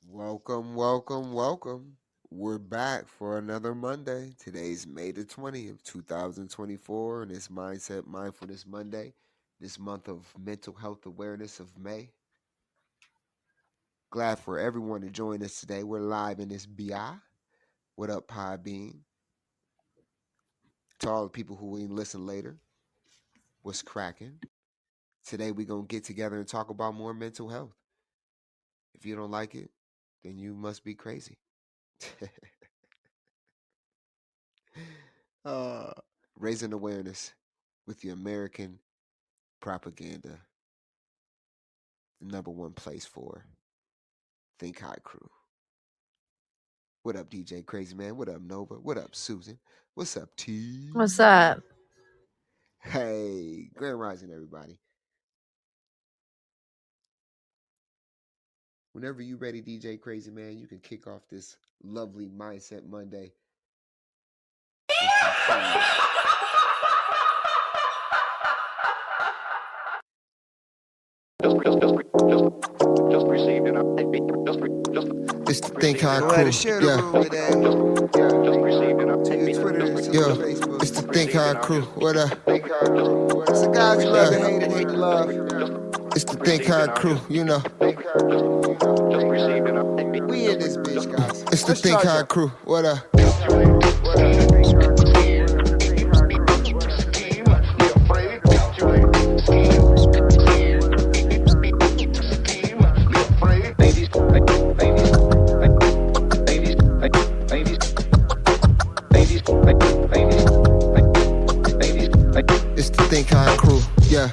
Welcome, welcome, welcome. We're back for another Monday. Today's May the 20th, 2024, and it's Mindset Mindfulness Monday, this month of mental health awareness of May. Glad for everyone to join us today. We're live in this BI. What up, Podbean? To all the people who will listen later, what's cracking? Today we're going to get together and talk about more mental health. If you don't like it, then you must be crazy. uh, Raising awareness with the American propaganda, the number one place for Think High Crew. What up, DJ Crazy Man? What up, Nova? What up, Susan? What's up, T? What's up? Hey, Grand Rising, everybody. Whenever you ready, DJ Crazy Man, you can kick off this lovely Mindset Monday. Just received an It's the Think High Crew. Just received an Yeah, it's the Think High Crew. What up? It's the guys who love to hate and hate to love. It's the Think High Crew, you know. We in this bitch, guys. It's the Think High Crew. What up? It's the Think High Crew, yeah.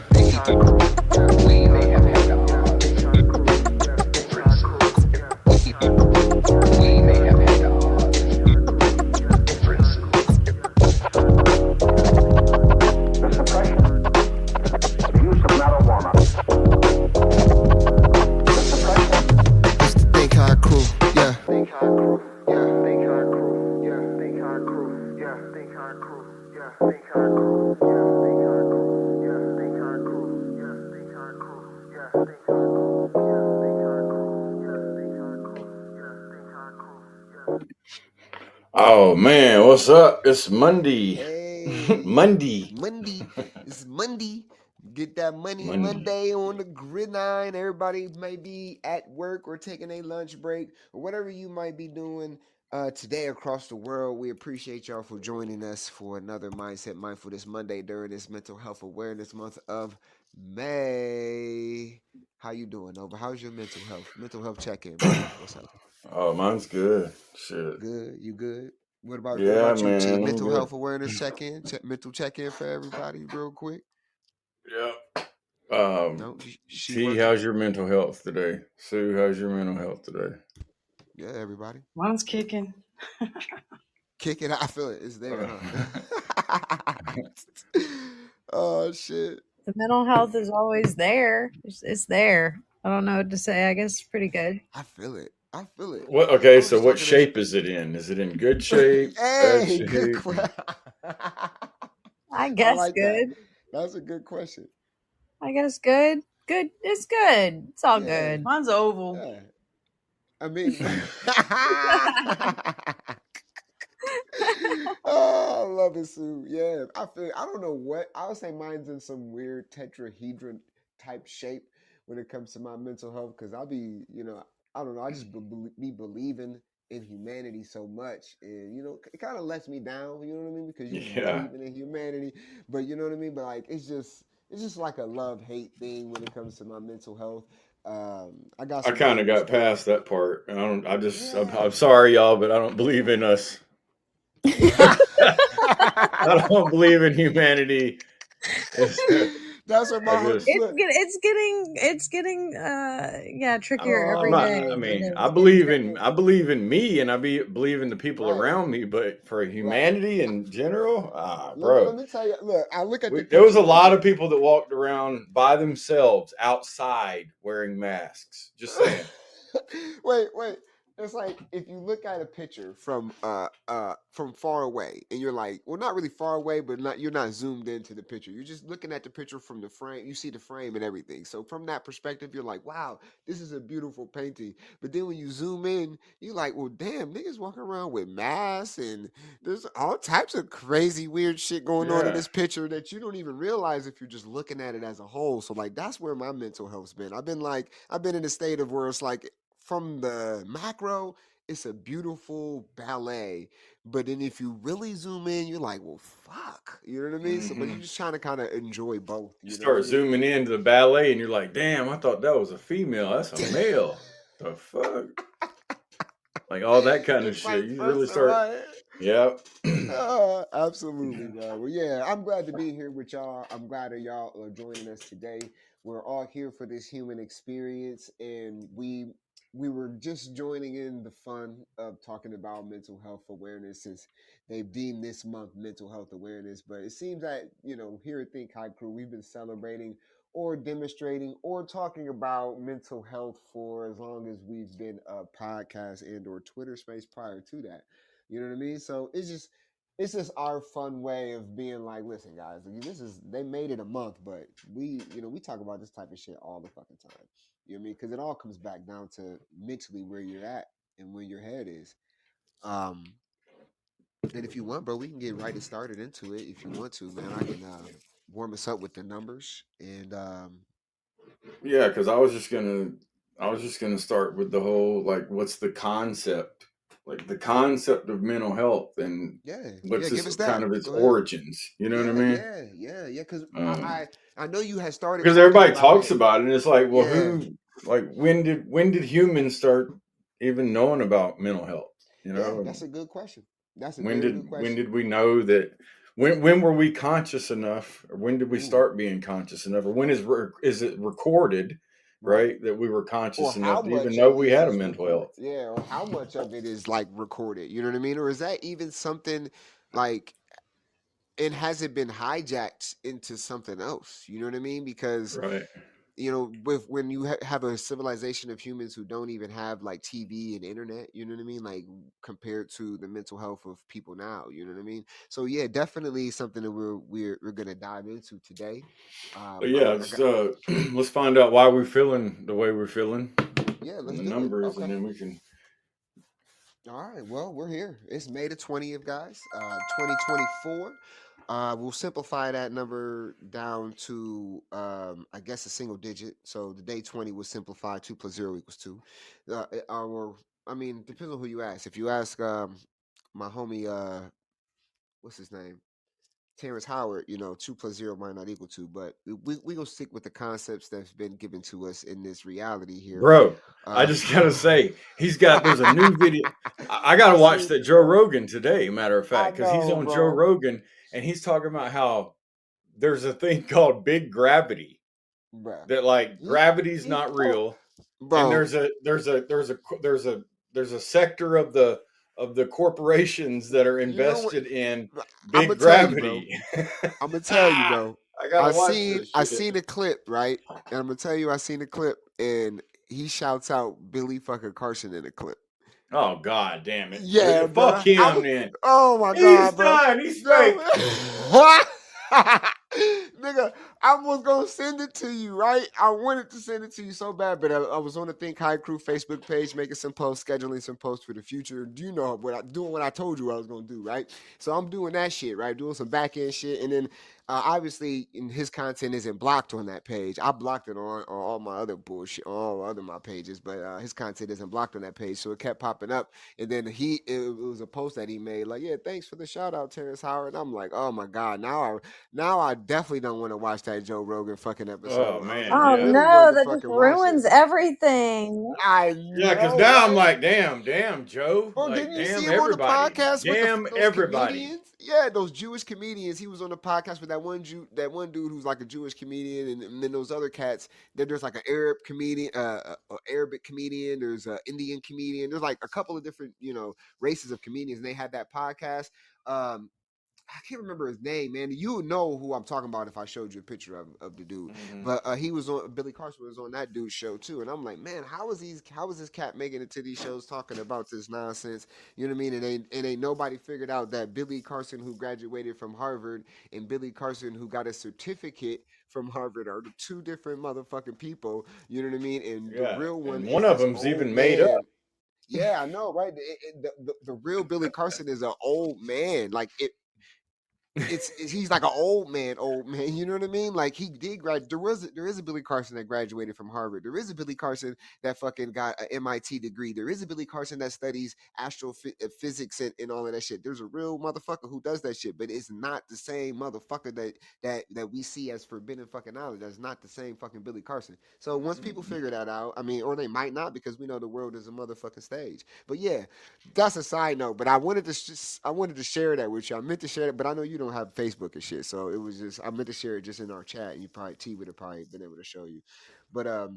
Oh man, what's up? It's Monday. Hey, Monday. It's Monday. Get that Monday on the gridiron. Everybody may be at work or taking a lunch break or whatever you might be doing today across the world. We appreciate y'all for joining us for another Mindset Mindfulness Monday during this Mental Health Awareness Month of May. How you doing, Nova? How's your mental health? Mental health check-in, bro. What's up? Oh, mine's good. Shit. Good. You good? What about Yeah, you, man, T? I'm Mental good. health awareness check-in, mental check-in for everybody, real quick. Yeah. No, she T, working. how's your mental health today? Sue, how's your mental health today? Yeah, everybody. Mine's kicking. Kick it. I feel it. It's there, huh? Oh shit. The mental health is always there. It's there. I don't know what to say. I guess it's pretty good. I feel it. I feel it. What? Okay, I was so just what talking to. shape is it in? Is it in good shape? Bad Hey, good shape? question. I I guess like that. good. That's a good question. I guess good. Good. It's good. It's all Yeah. good. Mine's oval. Yeah. I mean. Oh, I love it, Sue. Yeah, I don't know what. I would say mine's in some weird tetrahedron type shape when it comes to my mental health because I'll be, I don't know. I just be believing in humanity so much, and it kind of lets me down. You know what I mean? Because you be Yeah. believing in humanity, but you know what I mean. But like, it's just like a love hate thing when it comes to my mental health. I got I some kind of goals. got past that part. I'm Yeah. sorry, y'all, but I don't believe in us. I don't believe in humanity. That's what I my just look. It's getting yeah, trickier I'm every not. day. I mean, It's getting tricky. I believe in me, and believe in the people Right, around me. But for right. humanity in general, Let bro, me tell you. Look, I look at the there was a picture. lot of people that walked around by themselves outside wearing masks. Just saying. Wait. It's like if you look at a picture from far away, and you're like, well, not really far away, but you're not zoomed into the picture. You're just looking at the picture from the frame. You see the frame and everything. So from that perspective, you're like, wow, this is a beautiful painting. But then when you zoom in, you're like, well, damn, niggas walking around with masks, and there's all types of crazy weird shit going on in Yeah. this picture that you don't even realize if you're just looking at it as a whole. So like that's where my mental health's been. I've been in a state of where it's like from the macro, it's a beautiful ballet. But then if you really zoom in, you're like, well, fuck. You know what I mean? So, but Hmm. you're just trying to kind of enjoy both. You You know what I start mean? zooming into the ballet, and you're like, "Damn, I thought that was a female. That's a male. The fuck." Like all that kind of It's shit. vice You really versa, start. right? Yep. Absolutely, man. Well, yeah, I'm glad to be here with y'all. I'm glad that y'all are joining us today. We're all here for this human experience, and we were just joining in the fun of talking about mental health awareness since they've deemed this month mental health awareness. But it seems that here at Think High Crew, we've been celebrating or demonstrating or talking about mental health for as long as we've been a podcast and or Twitter space prior to that. You know what I mean? So it's just our fun way of being like, listen, guys, they made it a month, but we talk about this type of shit all the fucking time. You know what I mean? Because it all comes back down to mentally where you're at and where your head is. Um, and if you want, bro, we can get right started into it. If you want to, man, I can warm us up with the numbers and Yeah, because I was just gonna start with the whole like, what's the concept? Like the concept of mental health, and yeah, what's give this us kind that. of its Go ahead. origins? You know what I Yeah, mean? yeah, yeah, yeah. Because Um, I know you had started because talking everybody about talks it. about it, and it's like, well, Yeah, who, like, when did humans start even knowing about mental health? You yeah, know, that's a good question. That's a when very good did question. we know that? When were we conscious enough, or when did we Ooh, start being conscious enough, or when is it recorded, right. right, that we were Or conscious how enough to even much know of we this had a is mental recorded? health? Yeah, or how much of it is like recorded? You know what I mean? Or is that even something like? And has it been hijacked into something else? You know what I mean? Because Right. with when you have a civilization of humans who don't even have like TV and internet, you know what I mean, like compared to the mental health of people now, you know what I mean. So yeah, definitely something that we're gonna dive into today. But yeah, I let's got let's find out why we're feeling the way we're feeling, Yeah, and let's the do it. numbers, and Okay. then we can. All right, well, we're here. It's May the 20th, guys. 2024. We'll simplify that number down to, I guess, a single digit. So the day 20 will simplify 2 plus 0 equals 2. I mean, depends on who you ask. If you ask my homie, what's his name? Terrence Howard, 2 plus 0 might not equal 2, but we gonna stick with the concepts that's been given to us in this reality here. Bro, I Uh, just gotta say, there's a new video. I gotta I watch seen that it, Joe bro. Rogan today, matter of I fact, because he's know, on Joe bro. Rogan, and he's talking about how there's a thing called big gravity, Bruh. that like He gravity's he not po real, and bro, there's a sector of the corporations that are you know what? invested in I'ma big tell you, bro. gravity. I'ma tell you, I bro. gotta watch this I shit. seen a clip, right? And I'm gonna tell you I seen a clip and he shouts out Billy fucking Carson in the clip. Oh god damn it. Yeah, Fuck bro. him then. Oh my He's god, bro. done. He's No. fake. Nigga, I was gonna send it to you, right? I wanted to send it to you so bad, but I was on the Think High Crew Facebook page making some posts, scheduling some posts for the future. Do you know doing what I told you I was gonna do, right? So I'm doing that shit, right? Doing some back end shit, and then obviously, his content isn't blocked on that page. I blocked it on all my other bullshit, on all other my pages, but his content isn't blocked on that page, so it kept popping up. And then it was a post that he made, like, yeah, thanks for the shout out, Terrence Howard. And I'm like, oh my god, now I definitely don't want to watch that Joe Rogan fucking Oh episode. man, I Oh yeah. really wanted no, to that just fucking watch it. ruins everything. I Yeah, because know, now I'm right? like, damn, Joe. Bro, Like, didn't you see damn him on the everybody. podcast with Damn those everybody. comedians? Yeah, those Jewish comedians. He was on the podcast with that one dude who's like a Jewish comedian, and then those other cats. Then there's like an Arab comedian, Arabic comedian. There's an Indian comedian. There's like a couple of different races of comedians, and they had that podcast. Um, I can't remember his name, man. You would know who I'm talking about if I showed you a picture of the dude. Mhm. But he was on Billy Carson was on that dude's show too, and I'm like, man, how is this cat making it to these shows talking about this nonsense? You know what I mean? And ain't nobody figured out that Billy Carson, who graduated from Harvard, and Billy Carson, who got a certificate from Harvard, are the two different motherfucking people. You know what I mean? And the Yeah, real one and is one of this them's old even made up. man. Yeah, I know, right? The real Billy Carson is an old man. Like he's like an old man. You know what I mean? Like he did grad. There is a Billy Carson that graduated from Harvard. There is a Billy Carson that fucking got an MIT degree. There is a Billy Carson that studies astrophysics and all of that shit. There's a real motherfucker who does that shit, but it's not the same motherfucker that we see as forbidden fucking knowledge. That's not the same fucking Billy Carson. So once people figure that out, I mean, or they might not, because we know the world is a motherfucking stage. But yeah, that's a side note. But I wanted to share that with you. I meant to share it, but I know you don't have Facebook and shit, so it was just I meant to share it just in our chat, and you probably T would have probably been able to show you. But all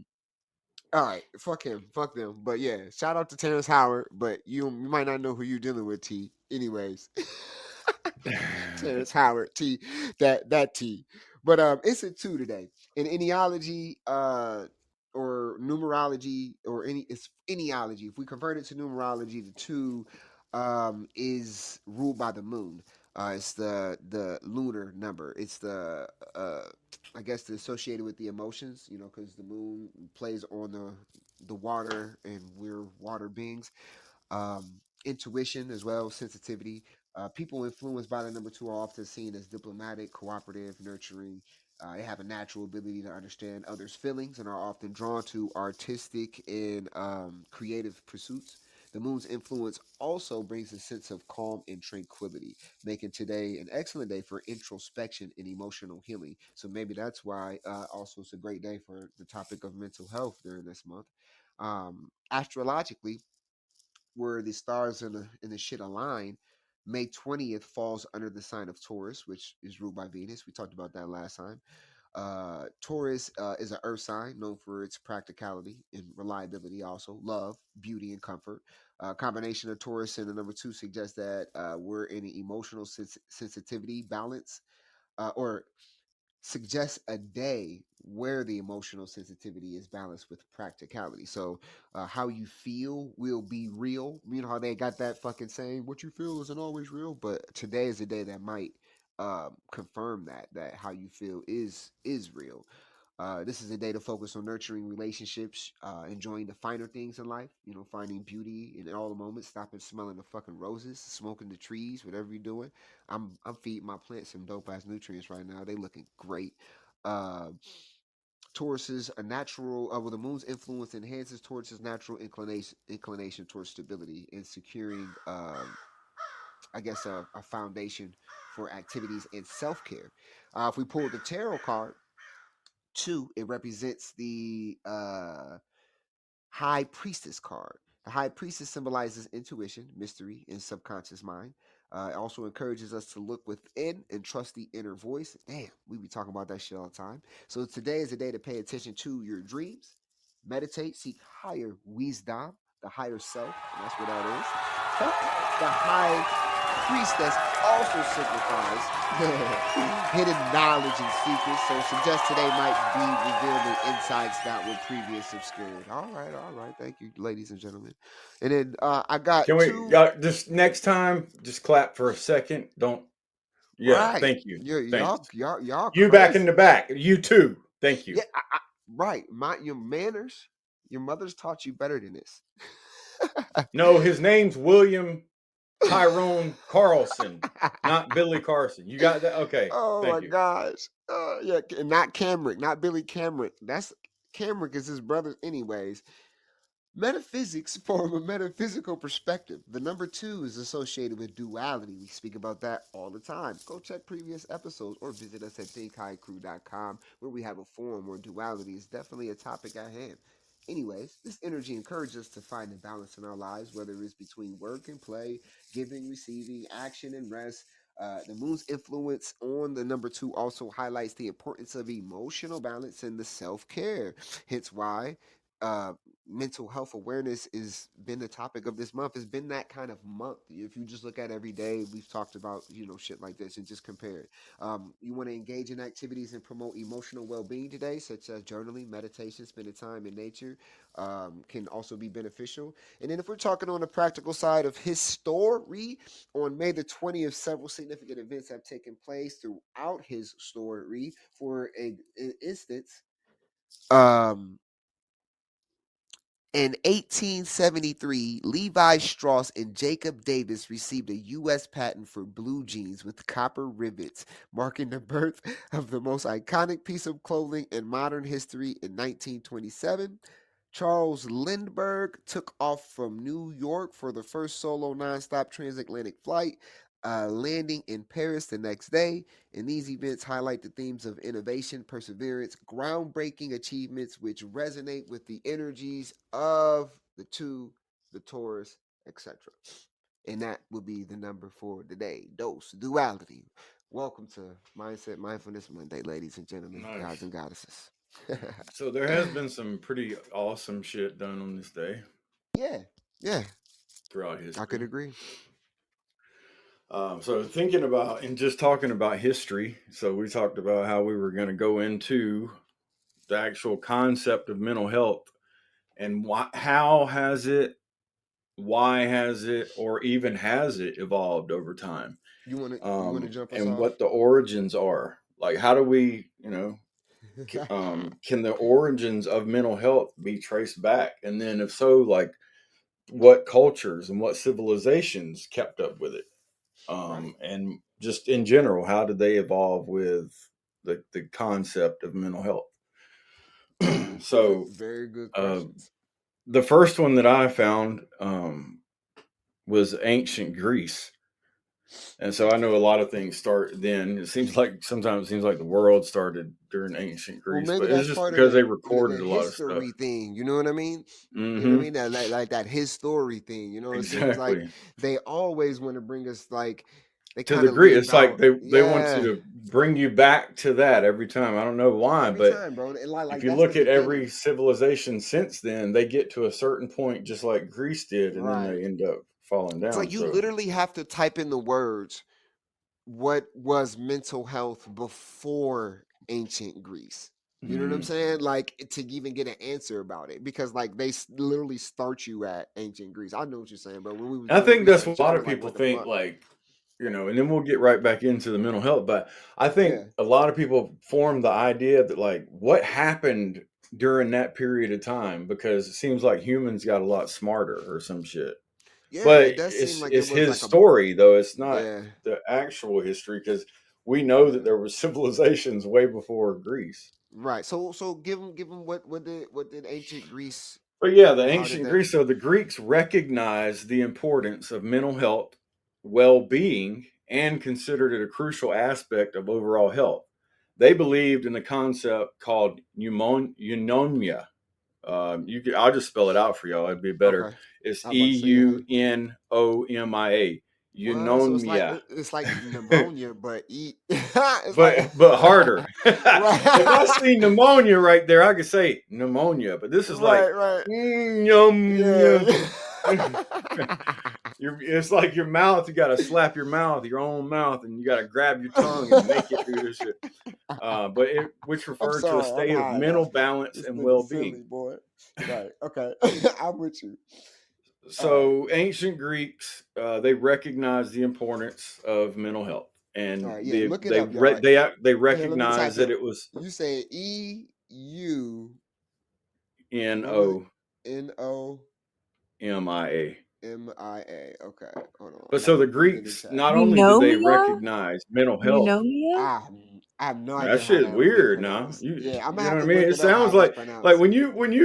right, fuck him, fuck them. But yeah, shout out to Terrence Howard. But you might not know who you're dealing with, T. Anyways, Terrence Howard, T. That T. But it's a two today in eniology, or numerology, or it's eniology. If we convert it to numerology, the two is ruled by the moon. It's the lunar number. It's I guess the associated with the emotions. You know, because the moon plays on the water, and we're water beings. Intuition as well, sensitivity. People influenced by the number two are often seen as diplomatic, cooperative, nurturing. They have a natural ability to understand others' feelings and are often drawn to artistic and creative pursuits. The moon's influence also brings a sense of calm and tranquility, making today an excellent day for introspection and emotional healing. So maybe that's why also it's a great day for the topic of mental health during this month. Astrologically, where the stars and the shit align, May 20th falls under the sign of Taurus, which is ruled by Venus. We talked about that last time. Taurus is an earth sign known for its practicality and reliability, also love, beauty, and comfort. Combination of Taurus and the number two suggests that we're in an emotional sensitivity balance, or suggests a day where the emotional sensitivity is balanced with practicality. So, how you feel will be real. You know how they got that fucking saying, "What you feel isn't always real," but today is a day that might confirm that how you feel is real. This is a day to focus on nurturing relationships, enjoying the finer things in life, you know, finding beauty in all the moments, stopping smelling the fucking roses, smoking the trees, whatever you're doing. I'm feeding my plants some dope ass nutrients right now. They looking great. Uh, Taurus is a natural. Well, the moon's influence enhances Taurus's natural inclination towards stability and securing, I guess, a foundation for activities and self care. If we pull the tarot card, two, it represents the High Priestess card. The High Priestess symbolizes intuition, mystery, and subconscious mind. It also encourages us to look within and trust the inner voice. Damn, we be talking about that shit all the time. So today is a day to pay attention to your dreams, meditate, seek higher wisdom, the higher self, and that's what that is. The High Priestess also signifies hidden knowledge and secrets, so suggest today might be revealing insights that were previously obscured. All right. Thank you, ladies and gentlemen. And then I got Can we two. just next time just clap for a second? Don't. Yeah, Right, thank you. Thanks. y'all You back in crazy. the back. You too. Thank you. Yeah, right. Your manners. Your mother's taught you better than this. No, his name's William Tyrone Carlson, not Billy Carson. You got that? Okay. Oh my Thank you. gosh. Yeah, and not Camrick, not Billy Camrick. That's Camrick is his brother, anyways. Metaphysics form a metaphysical perspective. The number two is associated with duality. We speak about that all the time. Go check previous episodes or visit us at thinkhighcrew.com, where we have a forum where duality is definitely a topic at hand. Anyways, this energy encourages us to find a balance in our lives, whether it's between work and play, giving, receiving, action, and rest. The moon's influence on the number two also highlights the importance of emotional balance and the self care. Hence, why mental health awareness has been the topic of this month. It's been that kind of month. If you just look at every day, we've talked about, shit like this and just compare it. You want to engage in activities and promote emotional well-being today, such as journaling, meditation, spending time in nature, can also be beneficial. And then if we're talking on the practical side of history, on May the 20th, several significant events have taken place throughout his story. For an instance, in 1873, Levi Strauss and Jacob Davis received a U.S. patent for blue jeans with copper rivets, marking the birth of the most iconic piece of clothing in modern history in 1927. Charles Lindbergh took off from New York for the first solo nonstop transatlantic flight, landing in Paris the next day. And these events highlight the themes of innovation, perseverance, groundbreaking achievements, which resonate with the energies of the Taurus, etc. And that would be the number for today. Dose, duality. Welcome to Mindset Mindfulness Monday, ladies and gentlemen, Nice. gods and goddesses. So there has been some pretty awesome shit done on this day Yeah, throughout history. I could agree. So thinking about and just talking about history, so we talked about how we were going to go into the actual concept of mental health and how has it, why has it, or even has it evolved over time? You want to jump us and off? what the origins are. Like, how do we, can the origins of mental health be traced back? And then if so, like, what cultures and what civilizations kept up with it? Right. And just in general, how did they evolve with the concept of mental health? So very good questions. the first one that I found was ancient Greece. And so I know a lot of things start then. Sometimes it seems like the world started during ancient Greece, Well, maybe but it's that's just part of because they the recorded a lot of stuff. history thing. You know what I mean? Mm-hmm. You know what I mean? That like that his story thing. It seems like they always want to bring us like they to kind the of degree. leave It's like out. they want you to bring you back to that every time. I don't know why, every but time, bro. And like if you that's the look at every beginning. civilization since then, they get to a certain point, just like Greece did, and then Right. they end up falling down. It's like you literally have to type in the words, what was mental health before ancient Greece? You know what I'm saying? Like to even get an answer about it, because like they literally start you at ancient Greece. I know what you're saying, bro. When we was I doing the think that's research, what a I lot was of like, people what the think, fuck? like, and then we'll get right back into the mental health. But I think Yeah. a lot of people form the idea that, like, what happened during that period of time, because it seems like humans got a lot smarter or some shit. Yeah, But it does seem like it it's was his like a story, though. It's not yeah. the actual history, because we know that there were civilizations way before Greece. Right. So give them what did ancient Greece? But yeah, the How did ancient they? Greece, so the Greeks recognized the importance of mental health, well-being, and considered it a crucial aspect of overall health. They believed in the concept called eunomia. I'll just spell it out for y'all. It'd be better. Okay. It's I was about to say that. EUNOMIA. What? So Eunomia. it's like pneumonia, but it's like but harder. If I right, see pneumonia right there, I could say pneumonia. But this is like right. pneumonia. Yeah. It's like your mouth. You got to slap your mouth, your own mouth, and you got to grab your tongue and make it do this shit. Which I'm referred to a sorry, I'm state of high mental now. balance This and nigga silly, well-being. boy. Right. Okay. I'm with you. So ancient Greeks, they recognized the importance of mental health, and All right. Yeah. Look it up, y'all. they Here, let me recognized type that it. it was You say EUNOMIA. Okay. Hold on. But so the Put it in the Greeks, chat. not only did they Eunomia? recognize mental health, Eunomia? I have no that idea how shit's that would be weird. Now pronounced. Yeah, I'm you gonna know have what I to mean. look It it up how sounds that's like pronounced.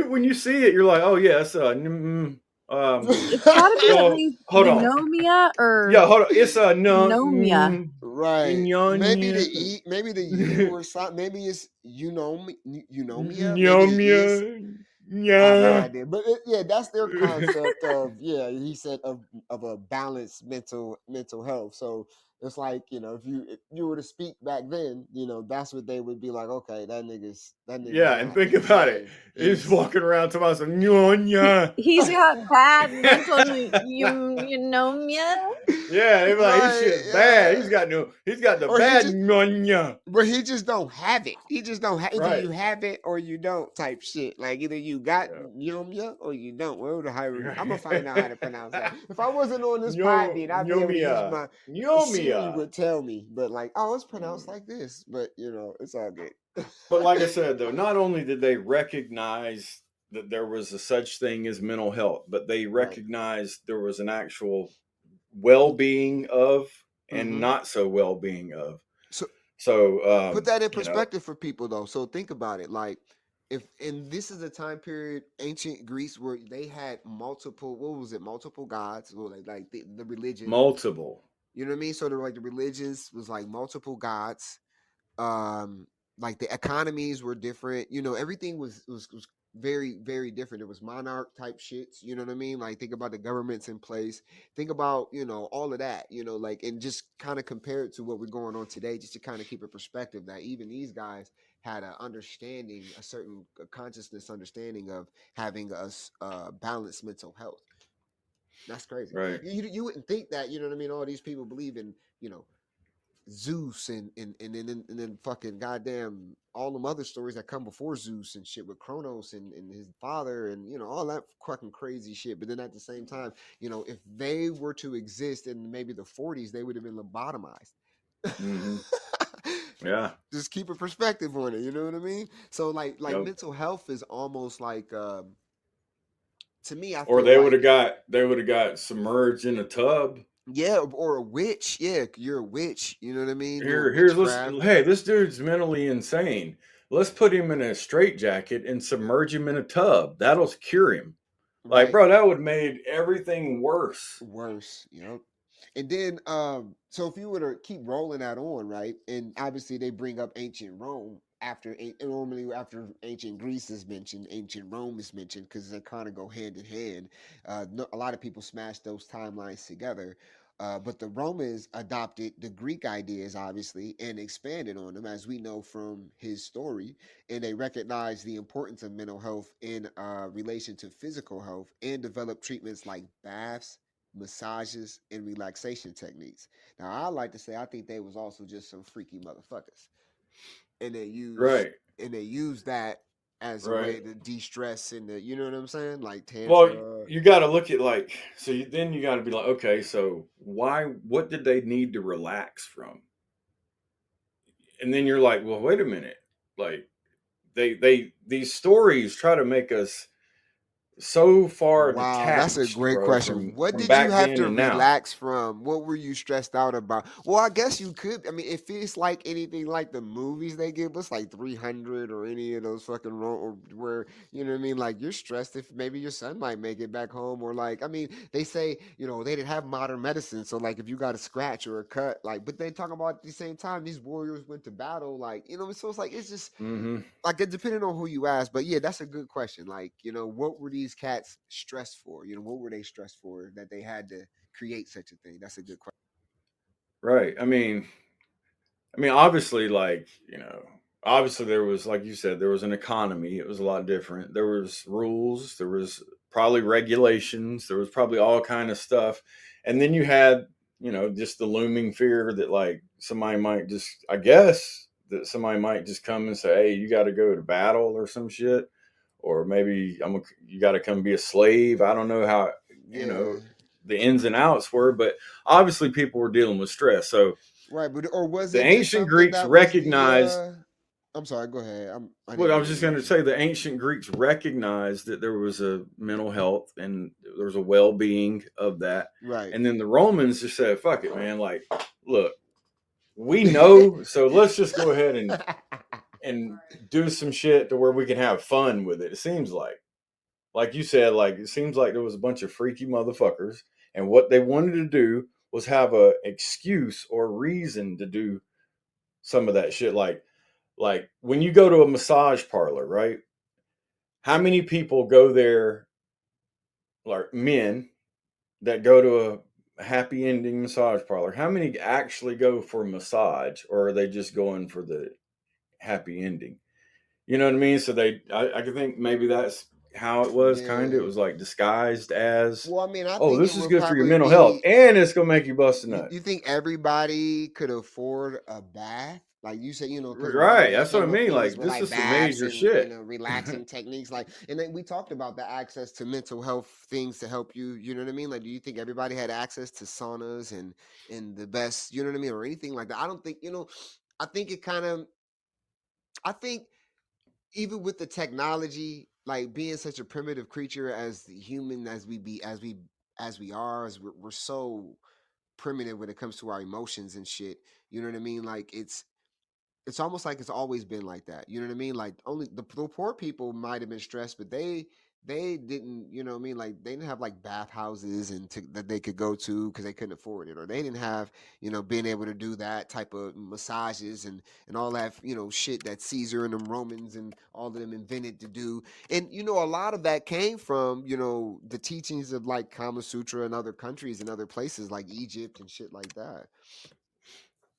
when you see it, you're like, oh yeah, it's It's gotta be at so least hold on, eunomia or yeah, hold on, it's a pneumonia. Right. Maybe the eunomia. maybe the U or something. Maybe it's eunomia. Maybe the E is. I have no Yeah. idea. But yeah, that's their concept of he said of a balanced mental health. So It's like, if you were to speak back then, that's what they would be like. Okay, that nigga's Yeah, and think acting about it. insane. He's walking around talking about some nyonya. He's got bad mental pneumonia. Yeah, they're like, his Right, shit's bad. yeah. He's got the Or he bad just- nyonya. But he just don't have it. He just don't have. Either Right. you have it or you don't, type shit. Like either you got Yeah. Yomya or you don't. Whatever the higher. I'm gonna find out how to pronounce that. If I wasn't on this pod, then I'd be able to use my Siri Nyomia. would tell me. But like, oh, it's pronounced like this. But it's all good. But like I said, though, not only did they recognize that there was a such thing as mental health, but they recognized there was an actual well-being of and Mhm. not so well-being of. So put that in you know, perspective for people though. So think about it. Like and this is a time period, ancient Greece, where they had multiple, what was it, multiple gods, or like the religion. multiple. You know what I mean? So the religions was like multiple gods. Like the economies were different. Everything was very, very different. It was monarch type shits. You know what I mean? Like think about the governments in place. Think about all of that. Like, and just kind of compare it to what we're going on today, just to kind of keep a perspective that even these guys had a understanding, a certain consciousness understanding of having a balanced mental health. That's crazy. Right. You wouldn't think that. You know what I mean? All these people believe in Zeus and then fucking goddamn all them other stories that come before Zeus and shit with Kronos and his father and all that fucking crazy shit. But then at the same time, if they were to exist in maybe the 40s, they would have been lobotomized. Mm-hmm. Yeah. Just keep a perspective on it. You know what I mean? So like Yep. mental health is almost like to me, I Or feel they like, would have got submerged in a tub. yeah, or a witch. Yeah, you're a witch. You know what I mean? This dude's mentally insane. Let's put him in a straitjacket and submerge him in a tub. That'll cure him. Like, Right. bro, that would have made everything worse. Worse. Yep. And then, so if you were to keep rolling that on, right? And obviously they bring up ancient Rome normally after ancient Greece is mentioned, ancient Rome is mentioned because they kind of go hand in hand. A lot of people smash those timelines together. But the Romans adopted the Greek ideas, obviously, and expanded on them, as we know from his story. And they recognized the importance of mental health in relation to physical health and developed treatments like baths, massages, and relaxation techniques. Now, I like to say I think they was also just some freaky motherfuckers, and they used that as a way to de-stress and you know what I'm saying, like tantra. Well, you got to look at then you got to be like, okay, so what did they need to relax from? And then you're like, well, wait a minute, like these stories try to make us so far detached. That's a great question. What did you back have then to and now. relax from? What were you stressed out about? Well, I guess you could. I mean, if it's like anything like the movies they give us, like 300 or any of those fucking or where you know what I mean, like you're stressed if maybe your son might make it back home, or like I mean, they say they didn't have modern medicine, so like if you got a scratch or a cut, like but they talk about at the same time these warriors went to battle, like so it's like it's just like it depending on who you ask, but yeah, that's a good question. Like what were these cats stressed for? What were they stressed for that they had to create such a thing? That's a good question. Right. I mean, obviously, obviously there was, like you said, there was an economy. It was a lot different. There was rules. There was probably regulations. There was probably all kind of stuff. And then you had, just the looming fear that like somebody might just, I guess, that somebody might just come and say, hey, you got to go to battle or some shit. Or maybe you got to come be a slave. I don't know how, the ins and outs were, but obviously people were dealing with stress. So, right, but or was the it ancient Greeks recognized? I'm sorry, go ahead. I was just going to say the ancient Greeks recognized that there was a mental health and there was a well-being of that. Right. And then the Romans just said, fuck it, man. Like, look, we know, so let's just go ahead and do some shit to where we can have fun with it. It seems like you said, like it seems like there was a bunch of freaky motherfuckers, and what they wanted to do was have a excuse or reason to do some of that shit. Like when you go to a massage parlor, right? How many people go there, like men that go to happy ending massage parlor, how many actually go for massage, or are they just going for the happy ending? You know what I mean? So I can think maybe that's how it was. Kind of, it Yeah. was like disguised as, Well, I mean, I oh, think it this is would good for your probably mental health, be. and it's gonna make you bust a You, nut. you think everybody could afford a bath? Like you said, because one of Right. the That's what I mean. things Like, were this like is some baths major and shit. relaxing techniques. Like, and then we talked about the access to mental health things to help you. You know what I mean? Like, do you think everybody had access to saunas and the best? You know what I mean, or anything like that? I don't think. I think it kind of. I think even with the technology, like being such a primitive creature as the human as we be as we are, as we're so primitive when it comes to our emotions and shit. You know what I mean? Like it's almost like it's always been like that. You know what I mean? Like only the poor people might have been stressed, but they didn't. You know what I mean? Like they didn't have like bathhouses that they could go to because they couldn't afford it, or they didn't have being able to do that type of massages and all that shit that Caesar and them Romans and all of them invented to do. And a lot of that came from the teachings of like Kama Sutra in other countries and other places like Egypt and shit like that.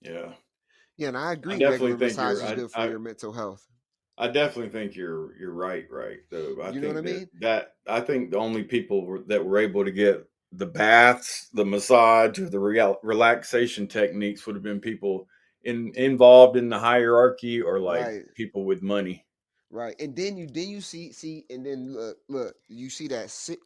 Yeah. Yeah, and I I agree. definitely Regular think massage you're. is good for your mental health. I definitely think you're right. Right. Though I You know what I think mean? I think the only people that were able to get the baths, the massage, or the relaxation techniques would have been people involved in the hierarchy, or like Right, people with money. right. And then you see, and then look, you see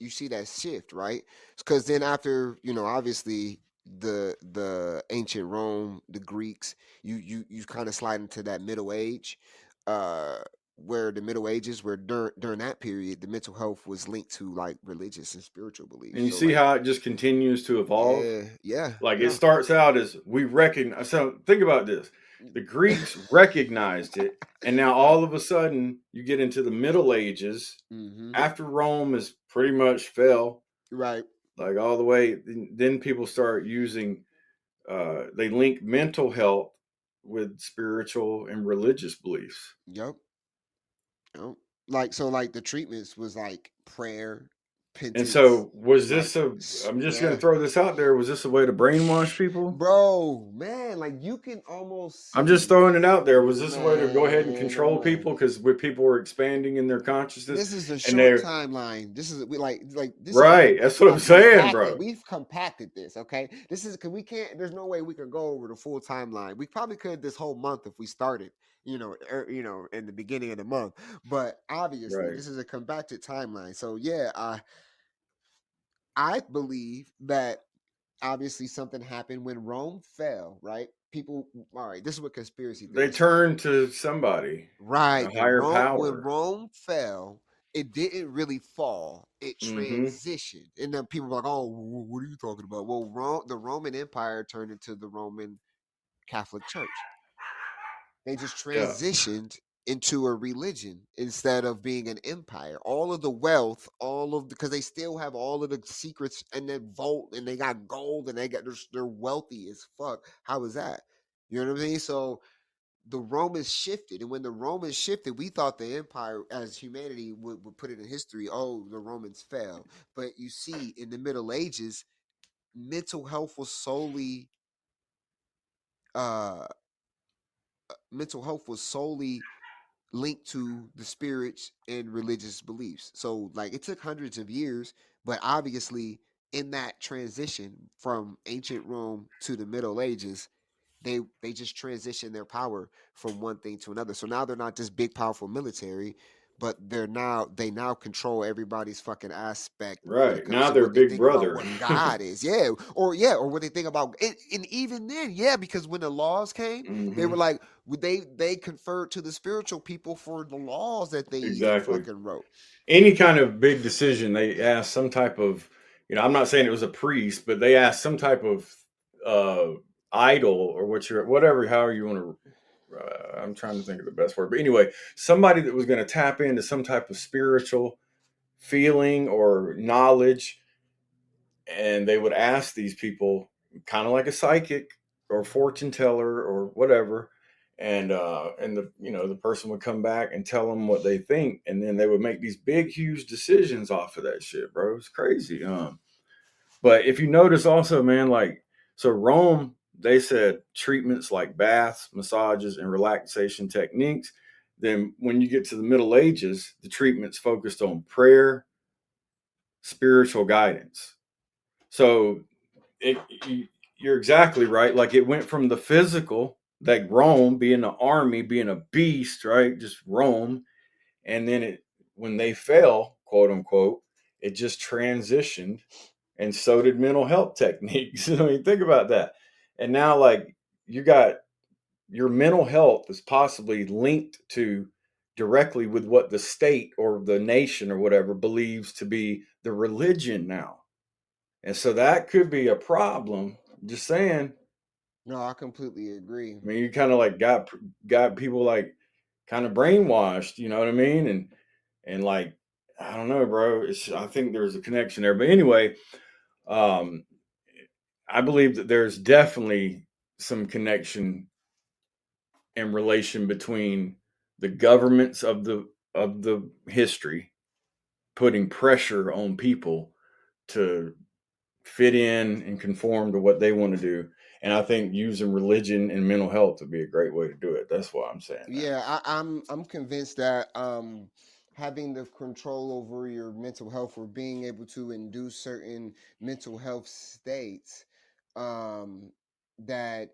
you see that shift, right? Because then after obviously the ancient Rome, the Greeks, you kind of slide into that Middle Age, uh, where the Middle Ages, where during that period, the mental health was linked to like religious and spiritual And beliefs. you So see like, how it just continues to evolve. yeah, yeah, Like, it yeah. starts out as we recognize. So think about this: the Greeks recognized it, and now all of a sudden you get into the Middle Ages Mm-hmm. after Rome is pretty much fell, Right. like all the way. Then people start using. They link mental health with spiritual and religious beliefs. Yep. Yep. Like so, like the treatments was like prayer, And penance, so, was like this a? I'm just going yeah. to throw this out there. Was this a way to brainwash people? Bro, man, like you can almost I'm just see, throwing it out there. Was this a way to go ahead and control man. people because people were expanding in their consciousness, This is a and short they're timeline. This is we like this is right? That's what I'm saying, bro. we've compacted this. Okay, this is because we can't. There's no way we could go over the full timeline. We probably could this whole month if we started. In the beginning of the month, but obviously Right. this is a compacted timeline. So yeah, I believe that obviously something happened when Rome fell, right? People, all right, this is what conspiracy They theorists say. turn to somebody, a Right, higher when power. Rome fell, it didn't really fall. It Mm-hmm. transitioned. And then people were like, "Oh, what are you talking about?" Well, the Roman Empire turned into the Roman Catholic Church. They just Yeah. transitioned into a religion instead of being an empire. All of the wealth, because they still have all of the secrets and their vault, and they got gold, and they're wealthy as fuck. How is that? You know what I mean? So the Romans shifted, and when the Romans shifted, we thought the empire, as humanity would put it in history, oh, the Romans fell. But you see, in the Middle Ages, mental health was solely uh linked to the spirits and religious beliefs. So like it took hundreds of years, but obviously in that transition from ancient Rome to the Middle Ages, they just transition their power from one thing to another. So now they're not just big powerful military, but they now control everybody's fucking aspect when it Right. comes Now to they're what they Big think about Brother. what God is. Or what they think about and even then, yeah, because when the laws came, they Mm-hmm. were like they conferred to the spiritual people for the laws that they even Exactly. fucking wrote. Any kind of big decision, they asked some type of, I'm not saying it was a priest, but they asked some type of uh, idol, or whatever, however you want to. I'm trying to think of the best word, but anyway, somebody that was going to tap into some type of spiritual feeling or knowledge, and they would ask these people, kind of like a psychic or fortune teller or whatever, and the person would come back and tell them what they think, and then they would make these big huge decisions off of that shit, bro. It's crazy. But if you notice also, man, like, so Rome, they said treatments like baths, massages, and relaxation techniques. Then when you get to the Middle Ages, the treatments focused on prayer, spiritual guidance. So it, you're exactly right. Like it went from the physical, like Rome being an army, being a beast, right? Just Rome. And then when they fell, quote unquote, it just transitioned, and so did mental health techniques. I mean, think about that. And now, like, you got your mental health is possibly linked to directly with what the state or the nation or whatever believes to be the religion now. And so that could be a problem. Just saying. No, I completely agree. I mean, you kind of like got people like kind of brainwashed, you know what I mean? And like, I don't know, bro. I think there's a connection there. But anyway, um, I believe that there's definitely some connection and relation between the governments of the history putting pressure on people to fit in and conform to what they want to do. And I think using religion and mental health would be a great way to do it. That's why I'm saying that. Yeah, I'm convinced that having the control over your mental health or being able to induce certain mental health states, that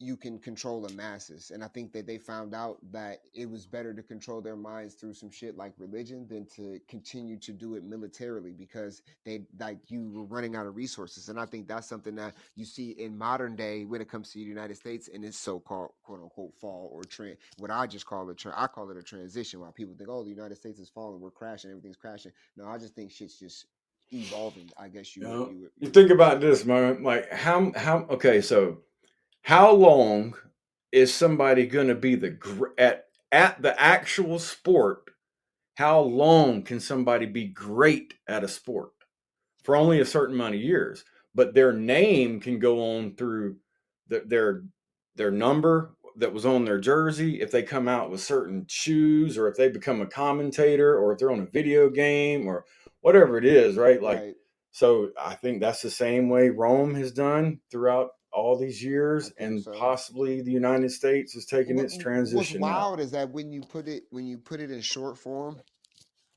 you can control the masses. And I think that they found out that it was better to control their minds through some shit like religion than to continue to do it militarily, because they, like, you were running out of resources. And I think that's something that you see in modern day when it comes to the United States and its so-called quote unquote fall or trend. What I just call it, I call it a transition. While people think, oh, the United States is falling, we're crashing, everything's crashing. No, I just think shit's just evolving. I guess You know, you you would think say. about this, man. Like how okay, so how long is somebody going to be at the actual sport? How long can somebody be great at a sport? For only a certain amount of years, but their name can go on through their number that was on their jersey. If they come out with certain shoes, or if they become a commentator, or if they're on a video game, or whatever it is, right? Like, Right. so I think that's the same way Rome has done throughout all these I years, think and so. possibly the United States is taking its What's transition now. wild is that when you put it in short form,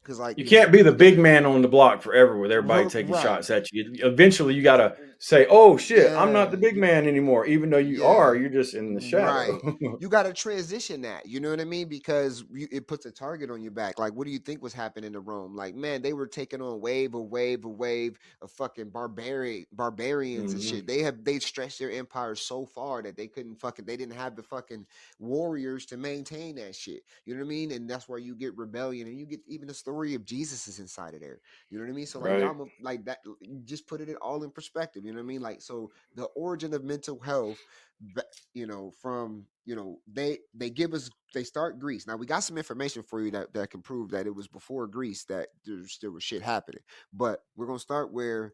because, like, You can't be the big man on the block forever with everybody taking right, shots at you. Eventually, you got to say, "Oh shit, I'm not yeah, the big man anymore." Even though you are, yeah, you're just in the shadow. right. You got to transition that. You know what I mean? Because it puts a target on your back. Like, what do you think was happening to Rome? Like, man, they were taking on wave of fucking barbarians and Hmm. shit. They stretched their empire so far that they didn't have the fucking warriors to maintain that shit. You know what I mean? And that's where you get rebellion, and you get even the story of Jesus is inside of there. You know what I mean? So, like, Right. like that, just put it all in perspective. You know what I mean? Like, so the origin of mental health, from, they give us, they start Greece. Now we got some information for you that can prove that it was before Greece that there was shit happening. But we're gonna start where,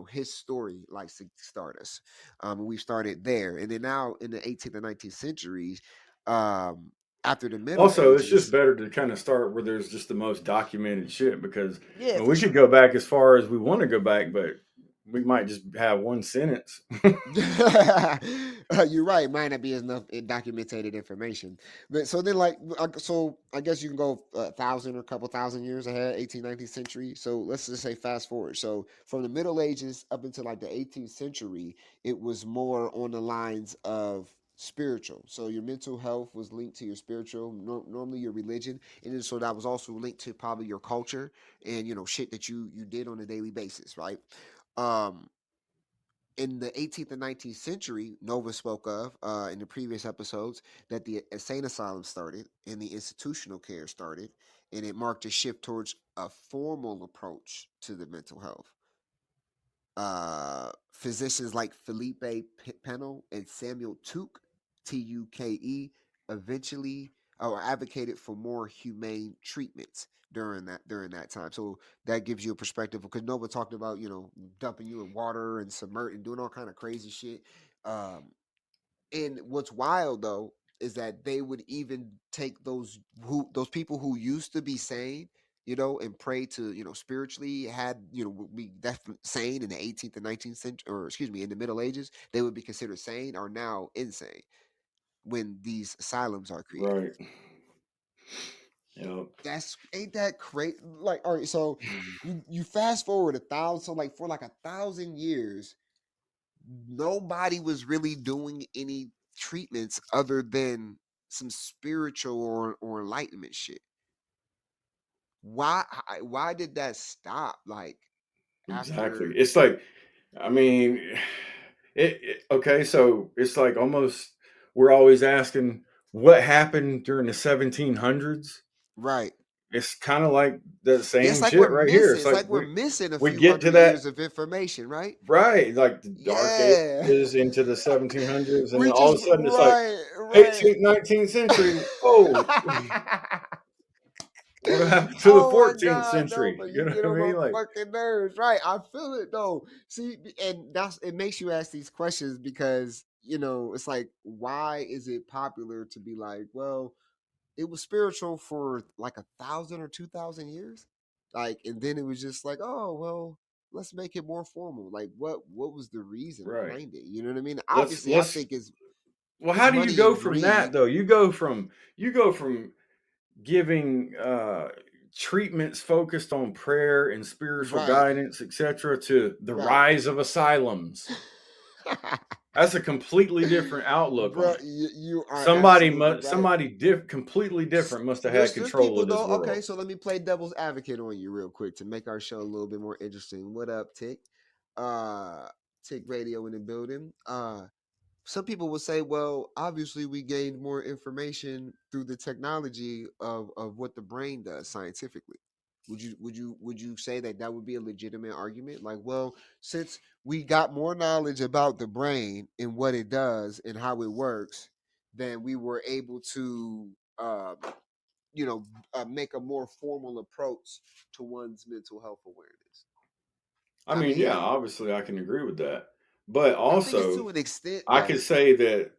his story likes to start us. And we started there, and then now in the 18th and 19th centuries, um, after the Middle Also, it's just Ages. better to kind of start where there's just the most documented shit, because Yeah, for we could sure. go back as far as we want to go back, but we might just have one sentence. You're right. Might not be enough documented information. But so then, like, so I guess you can go 1,000 or a couple thousand years ahead, 18th, 19th century. So let's just say fast forward. So from the Middle Ages up until like the 18th century, it was more on the lines of spiritual. So your mental health was linked to your spiritual, normally your religion, and then so that was also linked to probably your culture and shit that you did on a daily basis, right? Um, in the 18th and 19th century, Nova spoke of in the previous episodes that the insane asylum started and the institutional care started, and it marked a shift towards a formal approach to the mental health. Physicians like Felipe Penel and Samuel Tuke, Tuke, eventually advocated for more humane treatments during that time. So that gives you a perspective, because Nova talked about dumping you in water and submerging, doing all kind of crazy shit. Um, and what's wild though is that they would even take those people who used to be sane, and pray to, spiritually had, be definitely sane in the 18th and 19th century, or excuse me, in the Middle Ages, they would be considered sane, are now insane when these asylums are created. Right. Yep. Ain't that crazy? Like, all right, so you fast forward 1,000, so like for like 1,000 years, nobody was really doing any treatments other than some spiritual or enlightenment shit. Why did that stop? Like Exactly. after It's like, I mean, okay, so it's like almost we're always asking what happened during the 1700s. right. It's kind of like the Yeah, it's same like we're shit right here. missing. It's It's like like we're missing a we few get to hundred that years of information, right? right, like the dark Yeah. ages into the 1700s, and We then all of just a sudden it's like right. 18th, 19th century. Oh, what happened to the Oh my 14th God, no, century? but You you know get what I on my mean? Like, fucking nerves. Right. I feel it though. See, and it makes you ask these questions because, it's like, why is it popular to be like, well, it was spiritual for like 1,000 or 2,000 years? Like, and then it was just like, oh, well, let's make it more formal. Like, what was the reason right. behind it? You know what I mean? Let's Obviously, I let's think well, it's how do you money go and from that greed. though? You go from giving treatments focused on prayer and spiritual Right. guidance, etc., to the Right. rise of asylums. That's a completely different outlook Bro, on it. you are Somebody absolutely must right. somebody completely different must have had There's control people of this though. Okay, world. so let me play devil's advocate on you real quick to make our show a little bit more interesting. What up, Tick? Uh Tick Radio in the building. Some people will say, well, obviously we gained more information through the technology of what the brain does scientifically. Would you say that would be a legitimate argument? Like, well, since we got more knowledge about the brain and what it does and how it works, then we were able to, you know, make a more formal approach to one's mental health awareness. I I mean, yeah, mean, obviously I can agree with that. But I think it's to also an extent I could like, say that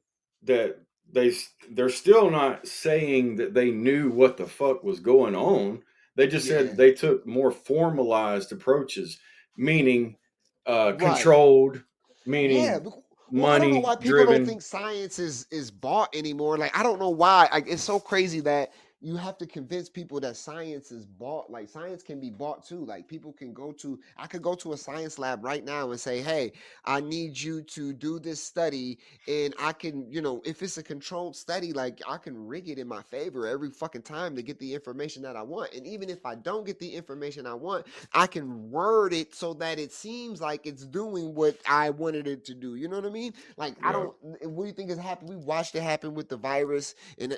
they're still not saying that they knew what the fuck was going on. They just said yeah, they took more formalized approaches, meaning right. controlled, Yeah, meaning well, I don't know money why people don't driven. think science is bought anymore. Like, I don't know why. Like, it's so crazy that you have to convince people that science is bought. Like, science can be bought too. Like, people can I could go to a science lab right now and say, hey, I need you to do this study, and I can, if it's a controlled study, like, I can rig it in my favor every fucking time to get the information that I want. And even if I don't get the information I want, I can word it so that it seems like it's doing what I wanted it to do. You know what I mean? Like, I Yeah. don't. What do you think has happened? We watched it happen with the virus and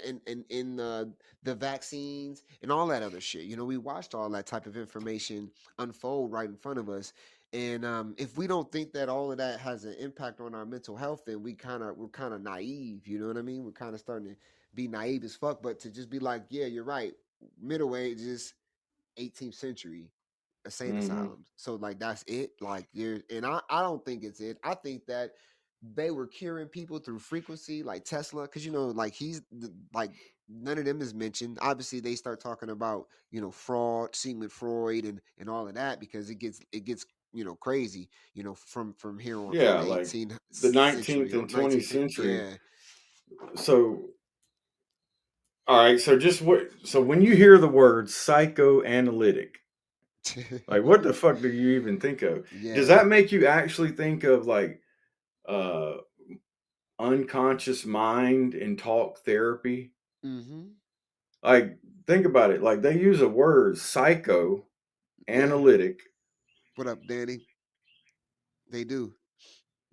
in the vaccines and all that other shit. We watched all that type of information unfold right in front of us. And if we don't think that all of that has an impact on our mental health, then we're kind of naive. You know what I mean? We're kind of starting to be naive as fuck. But to just be like, yeah, you're right. Middle ages, 18th century, insane Hmm. asylums. So like that's it. Like I don't think it's it. I think that they were curing people through frequency, like Tesla, because like like none of them is mentioned. Obviously, they start talking about fraud, Sigmund Freud, and all of that because it gets crazy. From here on, from Yeah, the like 18th the century 19th or and 20th 19th. century. Yeah. So, all right. So just what? So when you hear the word psychoanalytic, like what the fuck do you even think of? Does Yeah. that make you actually think of like uh unconscious mind and talk therapy? Mm-hmm. Like think about it. Like they use a word psychoanalytic, Yeah. What up, Danny? They do.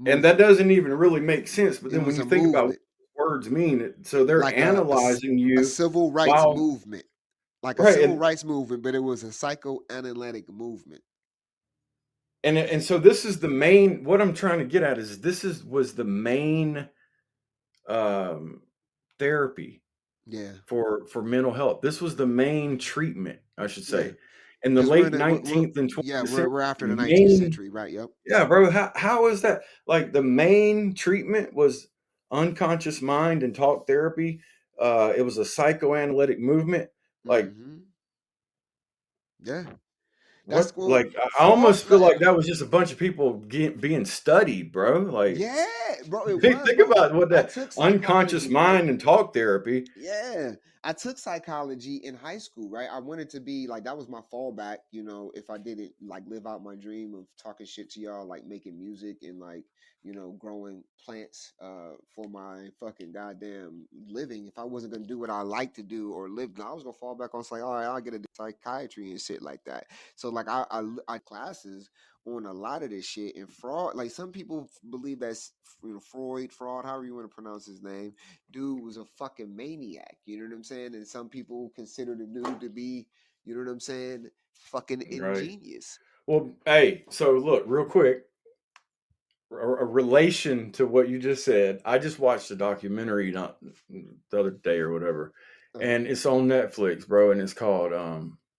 and that Movement. doesn't even really make sense. But It then when was you a think about what movement, words mean, so they're like analyzing a you civil rights while movement, like a right civil and rights movement, but it was a psychoanalytic movement. and so this is the main what I'm trying to get at is was the main um therapy Yeah, for mental health. This was the main treatment, I should yeah. say. In the Because we're late in it. We're 19th and yeah, 20th we're century, after the the 19th main century, right? Yep. yeah, bro, how is that? Like the main treatment was unconscious mind and talk therapy. It was a psychoanalytic movement. Like Mm-hmm. Yeah, that's What? cool. Like, I Fraud. almost feel like that was just a bunch of people being studied, bro. Like, Yeah, bro, it was, think bro. about what I that took unconscious psychology, right? mind and talk therapy. Yeah, I took psychology in high school, right? I wanted to be like that was my fallback, if I didn't like live out my dream of talking shit to y'all, like making music and like, growing plants for my fucking goddamn living. If I wasn't gonna do what I like to do or live, I was gonna fall back on like, all right, I'll get a psychiatry and shit like that. So like I classes on a lot of this shit and fraud. Like some people believe that's Freud, fraud, however you want to pronounce his name. Dude was a fucking maniac. You know what I'm saying? And some people consider the dude to be, you know what I'm saying, fucking Right. ingenious. Well, hey, so look, real quick, a relation to what you just said. I just watched a documentary not the other day or whatever, Uh-huh. and it's on Netflix, bro, and it's called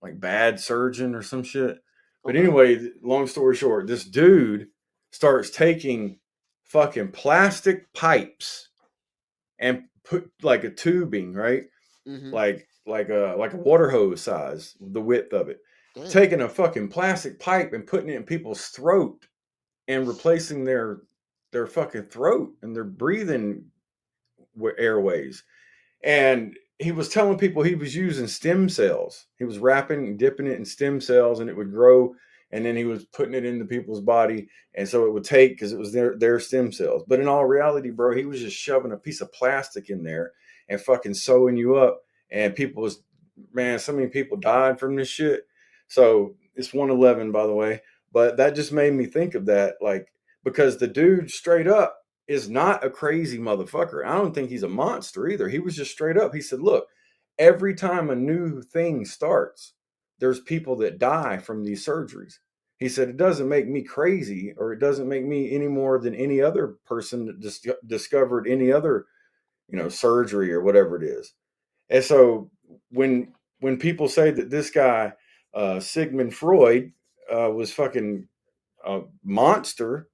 like Bad Surgeon or some shit. But Okay. anyway, long story short, this dude starts taking fucking plastic pipes and put like a tubing, right? Mm-hmm. Like a water hose size, the width of it. Damn. Taking a fucking plastic pipe and putting it in people's throat and replacing their fucking throat and their breathing airways. And he was telling people he was using stem cells. He was wrapping and dipping it in stem cells, and it would grow. And then he was putting it into people's body, and so it would take because it was their stem cells. But in all reality, bro, he was just shoving a piece of plastic in there and fucking sewing you up. And people was man, so many people died from this shit. So it's 111, by the way. But that just made me think of that, like because the dude straight up is not a crazy motherfucker. I don't think he's a monster either. He was just straight up. He said, look, every time a new thing starts, there's people that die from these surgeries. He said, it doesn't make me crazy or it doesn't make me any more than any other person that discovered any other, surgery or whatever it is. And so when people say that this guy, Sigmund Freud, was fucking a monster,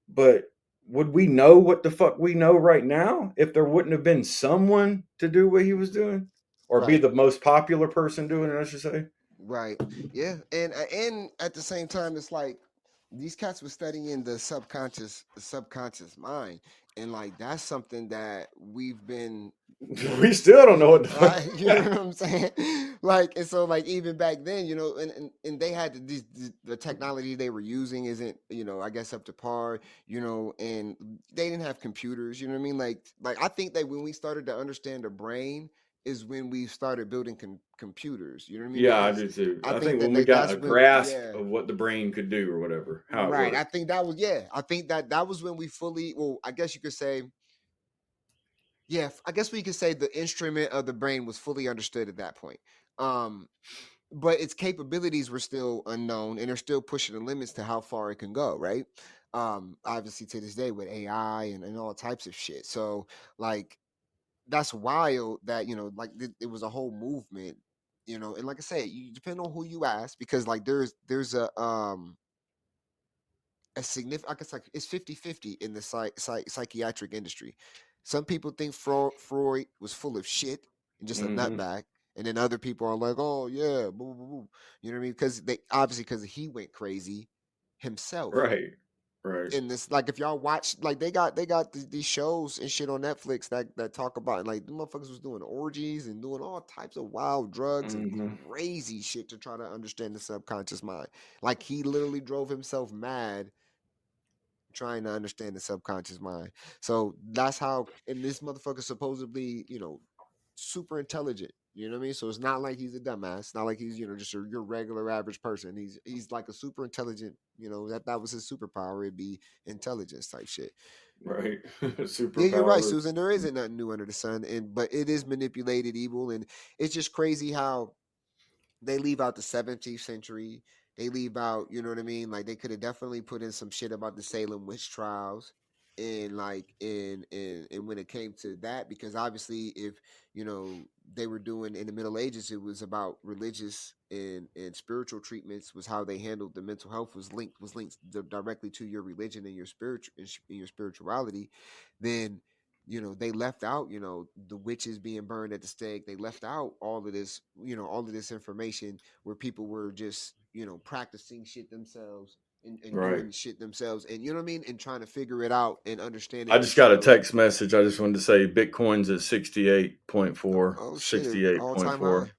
but would we know what the fuck we know right now if there wouldn't have been someone to do what he was doing, or be Right. the most popular person doing it? I should say. Right. Yeah. And at the same time, it's like these cats were studying the subconscious mind, and like that's something that we've been We still don't know what the fuck. right. You know what I'm saying? Like, and so like even back then, and they had the technology they were using isn't, I guess up to par, and they didn't have computers, you know what I mean? Like I think that when we started to understand the brain is when we started building computers, you know what I mean? Yeah, I Because do too. I I think think that when we got that's a when, grasp yeah. of what the brain could do or whatever, how it Right. I worked. think that was, yeah. I think that was when we fully, well, I guess you could say, yeah, I guess we could say the instrument of the brain was fully understood at that point. Um, but its capabilities were still unknown, and they're still pushing the limits to how far it can go, right? Obviously to this day with AI and all types of shit. So like that's wild that, like it was a whole movement, and like I said, you depend on who you ask, because like there's a significant, I guess like it's 50-50 in the psychiatric industry. Some people think Freud was full of shit and just a Hmm. nutbag, and then other people are like, oh yeah, boo, boo, boo. You know what I mean? Because they obviously, because he went crazy himself Right, right. in this. Like if y'all watch, like they got these shows and shit on Netflix that talk about, like the motherfuckers was doing orgies and doing all types of wild drugs and Hmm. crazy shit to try to understand the subconscious mind. Like he literally drove himself mad trying to understand the subconscious mind. So that's how, and this motherfucker supposedly, super intelligent. You know what I mean? So it's not like he's a dumbass. It's not like he's, just your regular average person. He's like a super intelligent, that was his superpower. It'd be intelligence type shit. Right. Yeah, you're right, Superpower. Susan. There isn't nothing new under the sun, but it is manipulated evil, and it's just crazy how they leave out the 17th century. They leave out, you know what I mean? Like they could have definitely put in some shit about the Salem witch trials, and like and when it came to that, because obviously if they were doing in the Middle Ages, it was about religious and spiritual treatments was how they handled the mental health, was linked directly to your religion and your spirituality. Then they left out, the witches being burned at the stake. They left out all of this, all of this information where people were just, practicing shit themselves and Right. doing shit themselves, and you know what I mean, and trying to figure it out and understand I it just got a themselves. text message. I just wanted to say Bitcoin's at 68.4, Oh shit, all time 68.4, high.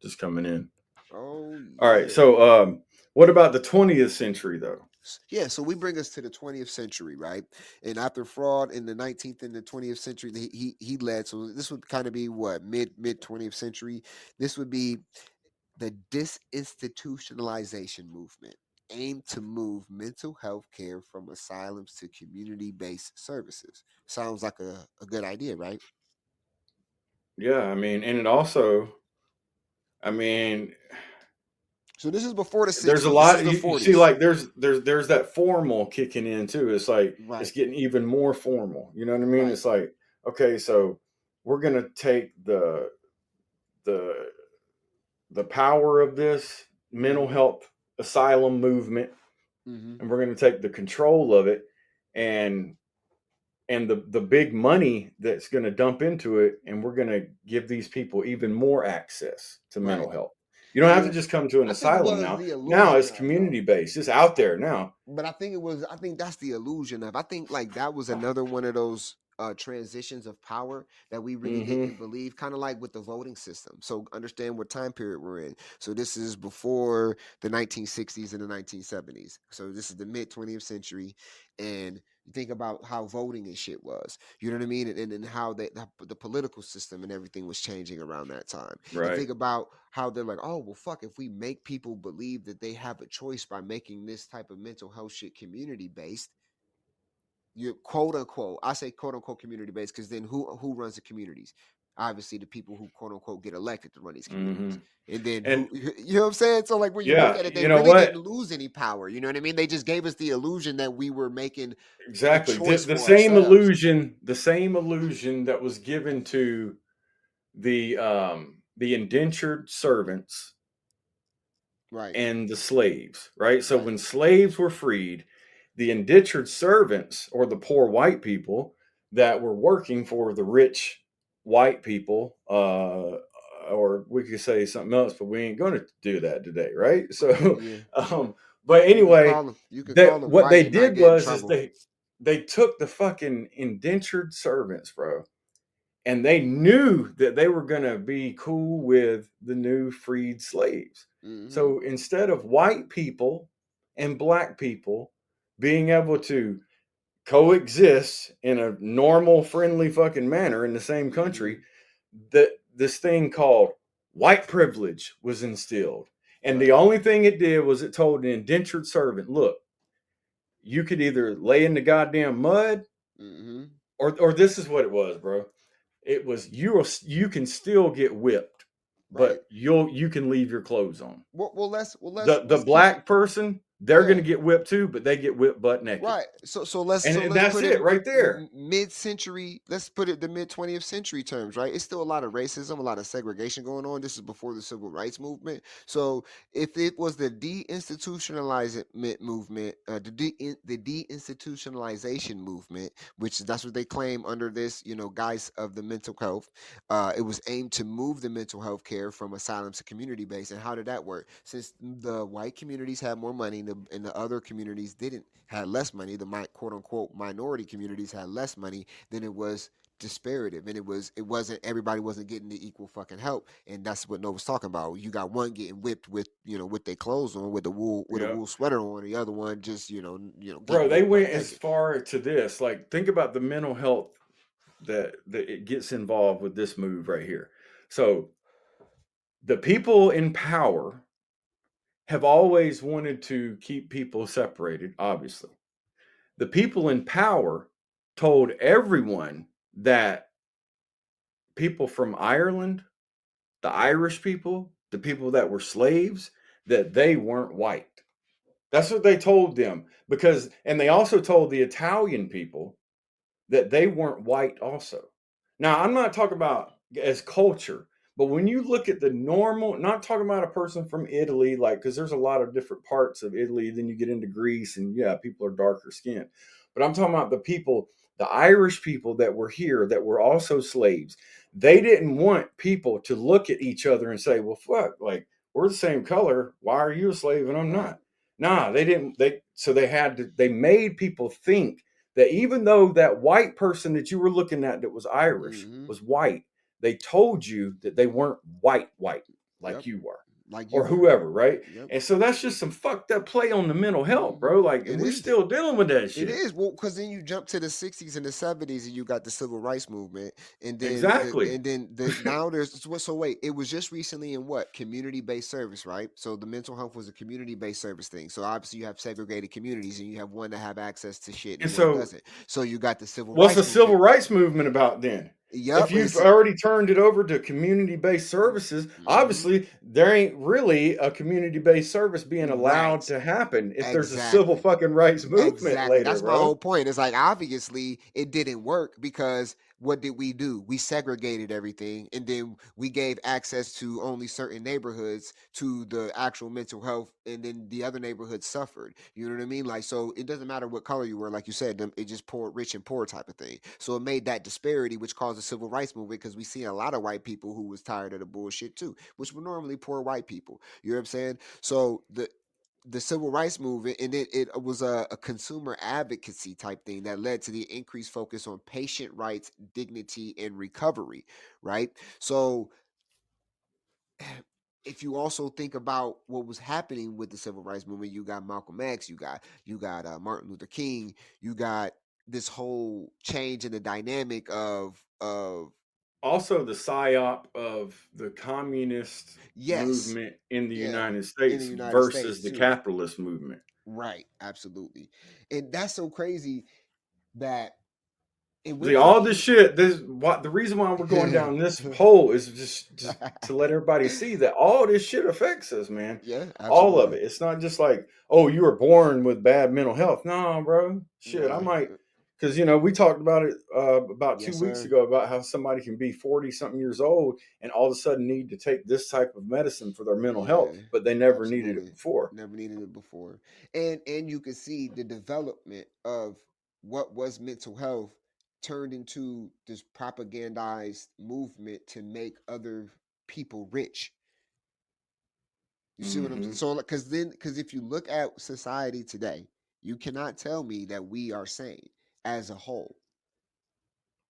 just coming in. Oh All right. yeah. So, what about the 20th century though? Yeah, so we bring us to the 20th century, right? And after fraud in the 19th and the 20th century, he led. So this would kind of be what, mid 20th century. This would be the disinstitutionalization movement, aimed to move mental health care from asylums to community-based services. Sounds like a good idea, right? Yeah, I mean, and it also, I mean, So this is before the there's a 60s. This is lot the you see 40s. like there's that formal kicking in too. It's like it's Right. getting even more formal. You know what I mean? Right. It's like, okay, so we're gonna take the the power of this mental Mm-hmm. health asylum movement, Mm-hmm. and we're gonna take the control of it and the big money that's going to dump into it, and we're going to give these people even more access to Right. mental health. You don't have to Yeah. just come to an I think it asylum was now. the Now illusion it's of, though. community based. It's out there now. But I think that's the illusion of. I think like that was another one of those transitions of power that we really Mm-hmm. didn't believe, kind of like with the voting system. So understand what time period we're in. So this is before the 1960s and the 1970s. So this is the mid 20th century, and you think about how voting and shit was. You know what I mean? And how the political system and everything was changing around that time. And Right. think about how they're like, oh, well, fuck, if we make people believe that they have a choice by making this type of mental health shit community based, you quote unquote, I say quote unquote community based because then who runs the communities? Obviously, the people who quote unquote get elected to run these Mm-hmm. communities. And then And you know what I'm saying? So, like, when you look yeah, at it, they you know really what? didn't lose any power. You know what I mean? They just gave us the illusion that we were making a Exactly. choice The for same ourselves. illusion, that was given to the indentured servants Right, and the slaves, right? So right. when slaves were freed, the indentured servants, or the poor white people that were working for the rich white people, or we could say something else, but we ain't going to do that today, right? So, Yeah. but anyway, You could call that them what white they and not did get in was trouble. they took the fucking indentured servants, bro, and they knew that they were going to be cool with the new freed slaves. Mm-hmm. So instead of white people and black people being able to coexist in a normal, friendly fucking manner in the same Mm-hmm. country, that this thing called white privilege was instilled. And the Right. only thing it did was it told an indentured servant, look, you could either lay in the goddamn mud, Mm-hmm. or this is what it was, bro. It was you can still get whipped, Right. but you can leave your clothes on. Let's The keep it. black person, they're Yeah. gonna get whipped too, but they get whipped butt naked. Right. So And let's that's put it it right there. mid century. Let's put it the mid 20th century terms. Right. It's still a lot of racism, a lot of segregation going on. This is before the civil rights movement. So if it was the deinstitutionalization movement, the deinstitutionalization movement, which that's what they claim under this, guise of the mental health. It was aimed to move the mental health care from asylums to community based. And how did that work? Since the white communities had more money and the other communities didn't, had less money, the quote unquote minority communities had less money, then it was disparative, and it wasn't everybody wasn't getting the equal fucking help. And that's what Nova's talking about. You got one getting whipped with with their clothes on, with a Yep. wool sweater on, the other one just Bro, getting they whipped butt went as naked. far to this. Like, think about the mental health that it gets involved with this move right here. So the people in power have always wanted to keep people separated, obviously. The people in power told everyone that people from Ireland, the Irish people, the people that were slaves, that they weren't white. That's what they told them, because, and they also told the Italian people that they weren't white also. Now, I'm not talking about as culture, but when you look at the normal, not talking about a person from Italy, like, because there's a lot of different parts of Italy, then you get into Greece, and yeah, people are darker skinned. But I'm talking about the people the Irish people that were here that were also slaves, they didn't want people to look at each other and say, well, fuck, like, we're the same color. Why are you a slave and I'm Right. not? Nah, they didn't. They made people think that even though that white person that you were looking at that was Irish Mhm. was white, they told you that they weren't white like Yep. you were Like you or were. whoever, right? Yep. And so that's just some fucked up play on the mental health, bro. Like, and It we is. still dealing with that It shit. is. Well, because then you jump to the 60s and the 70s and you got the civil rights movement. And then Exactly. now there's so wait, it was just recently in what? Community-based service, right? So the mental health was a community-based service thing. So obviously you have segregated communities and you have one that have access to shit And and one so doesn't. So you got the civil what's the rights civil movement. rights movement about then? Yep. If you've already turned it over to community-based services, Mhm. obviously there ain't really a community-based service being allowed Right. to happen if there's a Exactly. civil fucking rights movement Exactly. later, That's my bro. whole point. It's like obviously it didn't work because what did we do? We segregated everything and then we gave access to only certain neighborhoods to the actual mental health and then the other neighborhoods suffered. You know what I mean? Like so it doesn't matter what color you were, like you said, it just poor rich and poor type of thing. So it made that disparity which caused the civil rights movement because we see a lot of white people who was tired of the bullshit too, which were normally poor white people. You know what I'm saying? So the civil rights movement and it was a consumer advocacy type thing that led to the increased focus on patient rights, dignity, and recovery, right? So if you also think about what was happening with the civil rights movement, you got Malcolm X, you got Martin Luther King, you got this whole change in the dynamic of Also the psyop of the communist yes, movement in the yeah, United in the States United versus States the too. capitalist movement. Right, absolutely. And that's so crazy that it See, went from all this being shit, this what the reason why we're going down this hole is just to let everybody see that all this shit affects us, man. Yeah, All of absolutely. it. It's not just like, oh, you were born with bad mental health. No, bro. Shit, I Nah. might because we talked about it about Yes, 2 weeks sir. ago about how somebody can be 40 something years old and all of a sudden need to take this type of medicine for their mental health, Yeah, but they never needed it absolutely. before. Never needed it before. And you can see the development of what was mental health turned into this propagandized movement to make other people rich. You see what I'm saying? Mm-hmm. So, because if you look at society today, you cannot tell me that we are sane as a whole.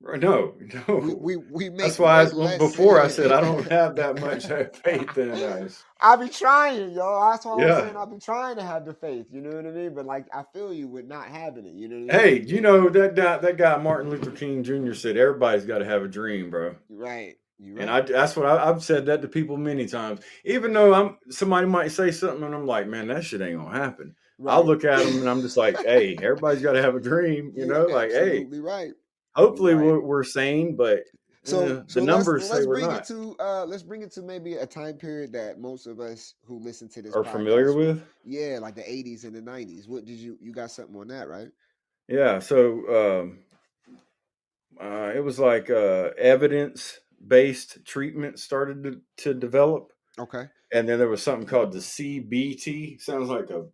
No, We no. we we make That's why way less. before I said I don't have that much faith in us. I be trying, yo. That's why I'm Yeah. saying I be trying to have the faith. You know what I mean? But like, I feel you with not having it. You know what I mean? Hey, you know that guy Martin Luther King Jr. said everybody's got to have a dream, bro. You're right. You're And right. that's what I've said that to people many times. Even though somebody might say something and I'm like, man, that shit ain't gonna happen. I'll Right. look at them and I'm just like, hey, everybody's got to have a dream, You're like, hey, absolutely right. You're hopefully right. we're sane, but So the so numbers say let's we're bring it not. to let's bring it to maybe a time period that most of us who listen to this Are familiar podcast, with? yeah, like the 80s and the 90s. What did you got something on that, right? Yeah. So it was like evidence based treatment started to develop. Okay. And then there was something called the CBT. Sounds like a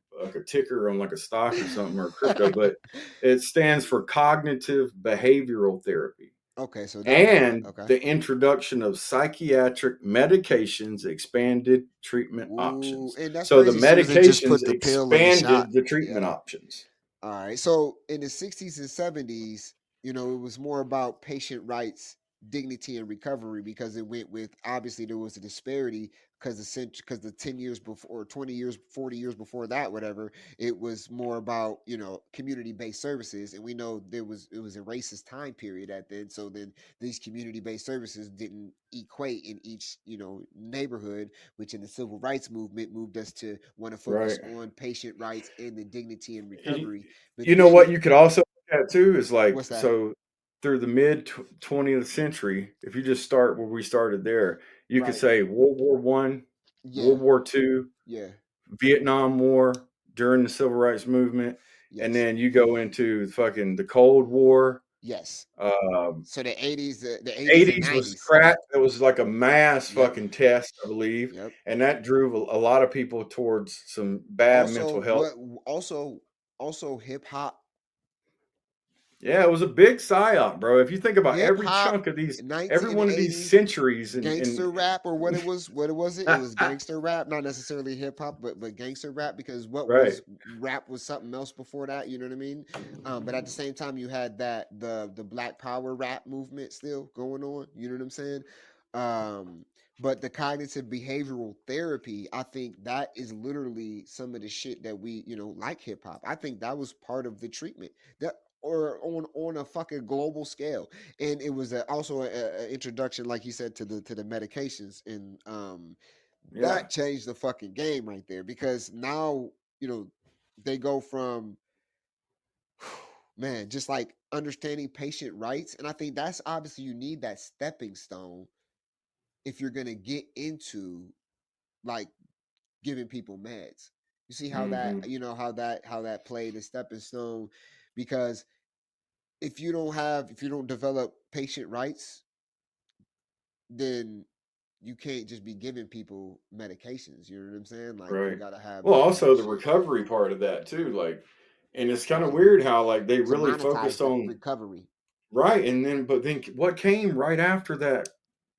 ticker on like a stock or something or crypto, but it stands for cognitive behavioral therapy. Okay, so that was And okay. the introduction of psychiatric medications expanded treatment Ooh, options. and that's So the crazy. Susan just medications put the pill in the shot. expanded the treatment Yeah. options. All right. So in the 60s and 70s, it was more about patient rights, dignity, and recovery because it went with obviously there was a disparity because the 10 years before, or 20 years, 40 years before that, whatever, it was more about, community-based services. And we know it was a racist time period at then. So then these community-based services didn't equate in each, neighborhood, which in the civil rights movement moved us to want to focus Right. on patient rights and the dignity and You, recovery. But you know then what you could also look at too is what's like, that? so through the mid 20th century, if you just start where we started there, you could Right. say World War One, Yeah. World War Two, Yeah. Vietnam War during the Civil Rights Movement, and Yes. then you go into fucking the Cold War. Yes. Um, So the 80s, the 80s and 80s was 90s. crack. It was like a mass Yep. fucking test, I believe, Yep. and that drove a lot of people towards some bad mental Also, health. also hip hop. Yeah, it was a big psyop, bro. If you think about Hip every hop, chunk of these, every 19 in the one of these 80s, centuries, and gangster rap, or what it was it was gangster rap, not necessarily hip hop, but gangster rap, because what right, was rap was something else before that, you know what I mean? But at the same time, you had that the Black Power rap movement still going on, you know what I'm saying? um but the cognitive behavioral therapy, I think that is literally some of the shit that we, like hip hop, I think that was part of the treatment, that, or on a fucking global scale. And it was also a introduction, like you said, to the medications, and yeah, that changed the fucking game right there, because now, you know they go from, man, just like understanding patient rights, and I think that's obviously, you need that stepping stone if you're gonna get into, like, giving people meds. You see how that, hmm how that played a stepping stone, because if you don't develop patient rights, then you can't just be giving people medications. You know what I'm saying? Like, you right. gotta have Well, that also the shit. recovery part of that too, like, and it's kind of Yeah, weird how like they to really monetize focused the on recovery. right, and then but then what came right after that?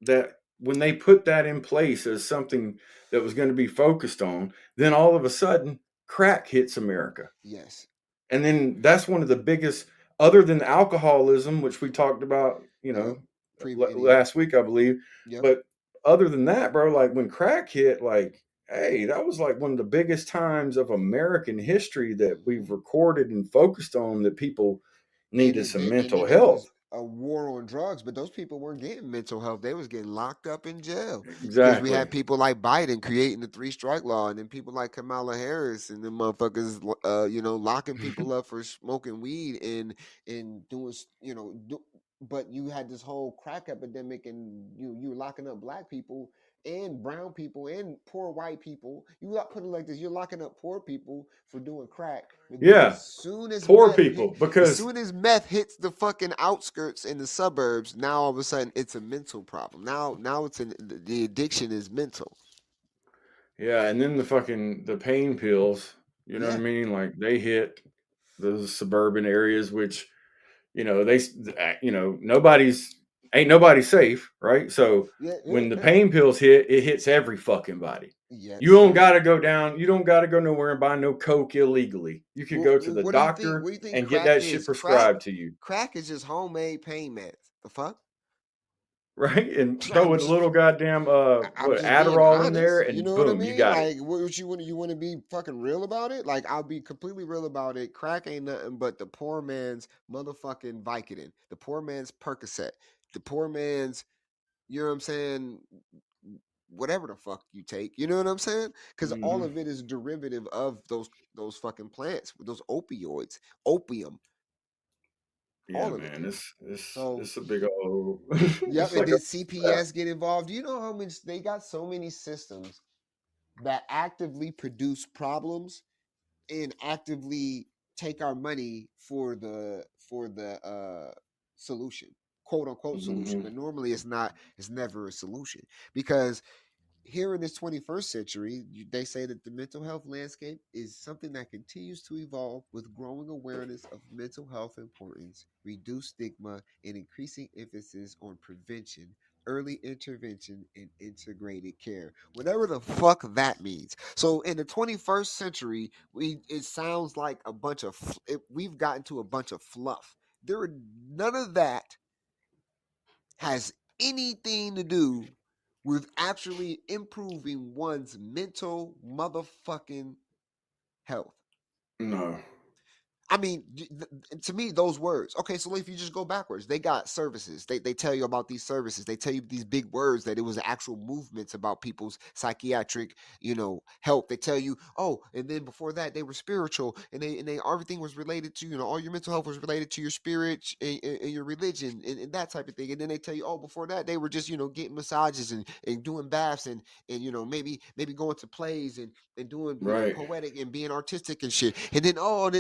That when they put that in place as something that was going to be focused on, then all of a sudden crack hits America. Yes. And then that's one of the biggest, other than alcoholism, which we talked about, Yep. Yeah. last week, I believe. Yep. But other than that, bro, like when crack hit, like, hey, that was like one of the biggest times of American history that we've recorded and focused on that people And needed it, some and mental then it was health. a war on drugs, but those people weren't getting mental health. They was getting locked up in jail, because we Exactly. had people like Biden creating the 3-strike law, and then people like Kamala Harris and them motherfuckers, locking people up for smoking weed and doing, but you had this whole crack epidemic, and you were locking up black people and brown people and poor white people. You not putting it like this. You're locking up poor people for doing crack, but then Yeah. Poor people. as Because soon as meth hits the fucking outskirts in the suburbs, now all of a sudden it's a mental problem. Now it's the addiction is mental. yeah, and then the pain pills, you know what I Yeah, mean? Like they hit those suburban areas, which they nobody's ain't nobody safe, right? So yeah, yeah, when the yeah. pain pills hit, it hits every fucking body. Yes, You don't sir. got to go down. You don't got to go nowhere and buy no coke illegally. You could Well, go to the what do you think? doctor What do you think and get crack that shit is? Crack, prescribed to you, crack is just homemade pain meds. The fuck? right? And throw I'm a just, little goddamn I'm what just being Adderall in there, honest. You and know what I boom, you mean? got it. Like, what you want to be fucking real about it? Like, I'll be completely real about it. Crack ain't nothing but the poor man's motherfucking Vicodin, the poor man's Percocet, the poor man's, you know what I'm saying? Whatever the fuck you take, you know what I'm saying? Because all Hmm. of it is derivative of those fucking plants, those opioids, opium, Yeah, all of it. man, it's So, it's a big old. yep. It's And like did a CPS get involved? You know how much they got, so many systems that actively produce problems and actively take our money for the solution, quote unquote solution, hmm but normally it's never a solution, because here in this 21st century, they say that the mental health landscape is something that continues to evolve with growing awareness of mental health importance, reduced stigma, and increasing emphasis on prevention, early intervention, and integrated care. Whatever the fuck that means. So in the 21st century, it sounds like a bunch of we've gotten to a bunch of fluff. None of that has anything to do with actually improving one's mental motherfucking health. No. I mean, to me, those words. Okay, so if you just go backwards, they got services. They tell you about these services. They tell you these big words that it was actual movements about people's psychiatric, health. They tell you, oh, and then before that, they were spiritual, and they everything was related to, all your mental health was related to your spirit and your religion and that type of thing. And then they tell you, oh, before that, they were just getting massages and doing baths and maybe going to plays and doing Right. poetic and being artistic and shit. And then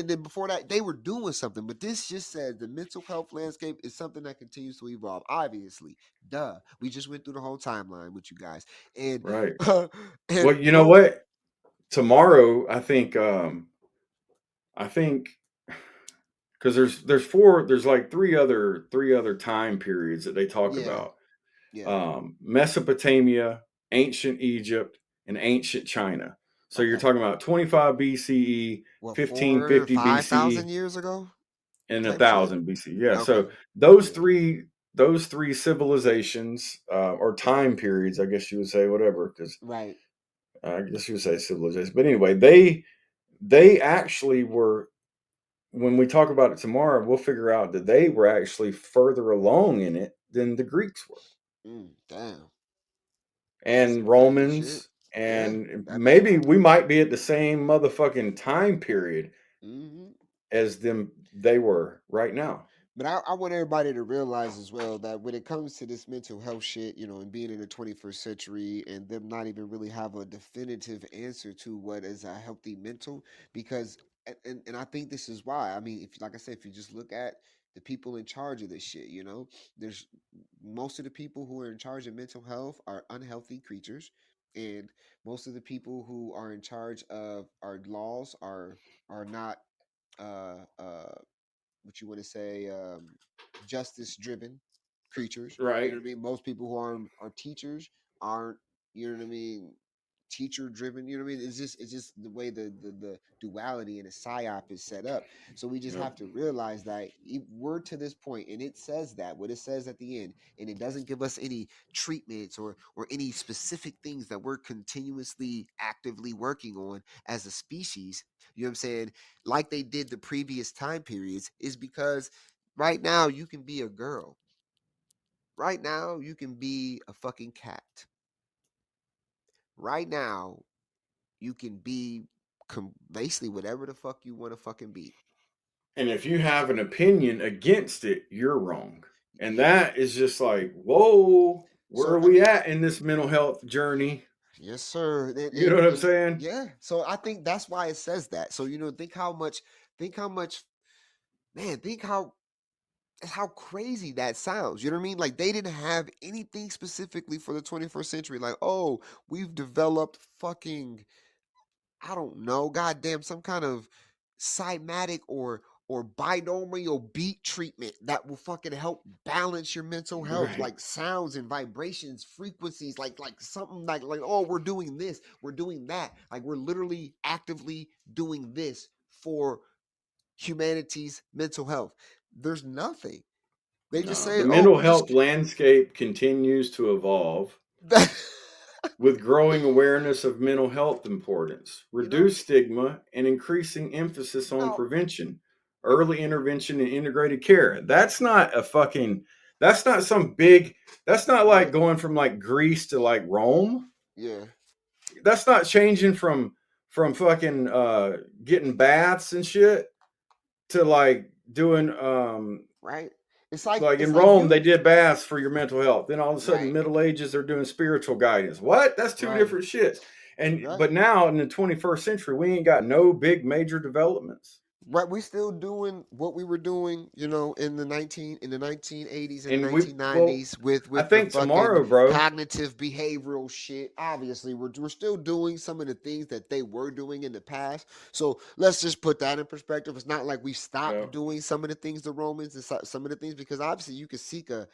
then before that they were doing something. But this just says the mental health landscape is something that continues to evolve. Obviously, duh. We just went through the whole timeline with you guys, and Right. and Well, you know what? Tomorrow, I think because there's like three other time periods that they talk Yeah. about. Yeah. Mesopotamia, ancient Egypt, and ancient China. So you're Okay. talking about 25 BCE, What, 1550 5,000 BC, years ago and type shit? 1000 BC. Yeah. Okay. So those Yeah. three civilizations or time periods, I guess you would say, whatever, because Right. I guess you would say civilization. But anyway, they actually were. When we talk about it tomorrow, we'll figure out that they were actually further along in it than the Greeks were, Damn. That's some and crazy shit. Romans, Yeah. and That makes maybe sense. we might be at the same motherfucking time period Hmm. as them they were right now. But I want everybody to realize as well that when it comes to this mental health shit, and being in the 21st century and them not even really have a definitive answer to what is a healthy mental, because, and I think this is why. I mean, if like I said, if you just look at the people in charge of this shit, there's most of the people who are in charge of mental health are unhealthy creatures. And most of the people who are in charge of our laws are not what you want to say, justice driven creatures. You know Right. what I mean? Most people who are teachers aren't, you know what I mean, teacher driven. You know what I mean? It's just the way the duality and the psyop is set up. So we just Yep. have to realize that if we're to this point, and it says that what it says at the end, and it doesn't give us any treatments or any specific things that we're continuously actively working on as a species. You know what I'm saying? Like they did the previous time periods, is because right now you can be a girl. Right now you can be a fucking cat. Right now you can be basically whatever the fuck you want to fucking be. And if you have an opinion against it, you're wrong. And You, that is just like, whoa, where so are I we mean, at in this mental health journey? yes, sir. You know what I'm And saying? yeah, so I think that's why it says that. So think how much, man, think how crazy that sounds. You know what I mean? Like they didn't have anything specifically for the 21st century. Like, oh, we've developed fucking, I don't know, goddamn, some kind of cymatic or binomial beat treatment that will fucking help balance your mental health, Right. like sounds and vibrations, frequencies, like something like oh, we're doing this, we're doing that. Like we're literally actively doing this for humanity's mental health. There's nothing. They just No, the say, "Oh, mental we're just health landscape continues to evolve that." with growing awareness of mental health importance, You know, reduced stigma, and increasing emphasis on no, prevention, early intervention, and integrated care. That's not some big, that's not like right? going from like Greece to like Rome. Yeah, That's not changing from fucking getting baths and shit to like doing right. like It's in like Rome, you, they did baths for your mental health. Then all of a sudden, right, Middle Ages, they're doing spiritual guidance. What? That's two right, different shits. And right. but now in the 21st century, we ain't got no big major developments. Right, we still doing what we were doing, in the 1980s and the And well, 1990s with I the think fucking tomorrow, bro. cognitive behavioral shit. Obviously, we're still doing some of the things that they were doing in the past. So let's just put that in perspective. It's not like we Yeah, stopped doing some of the things the Romans and some of the things, because obviously you could seek a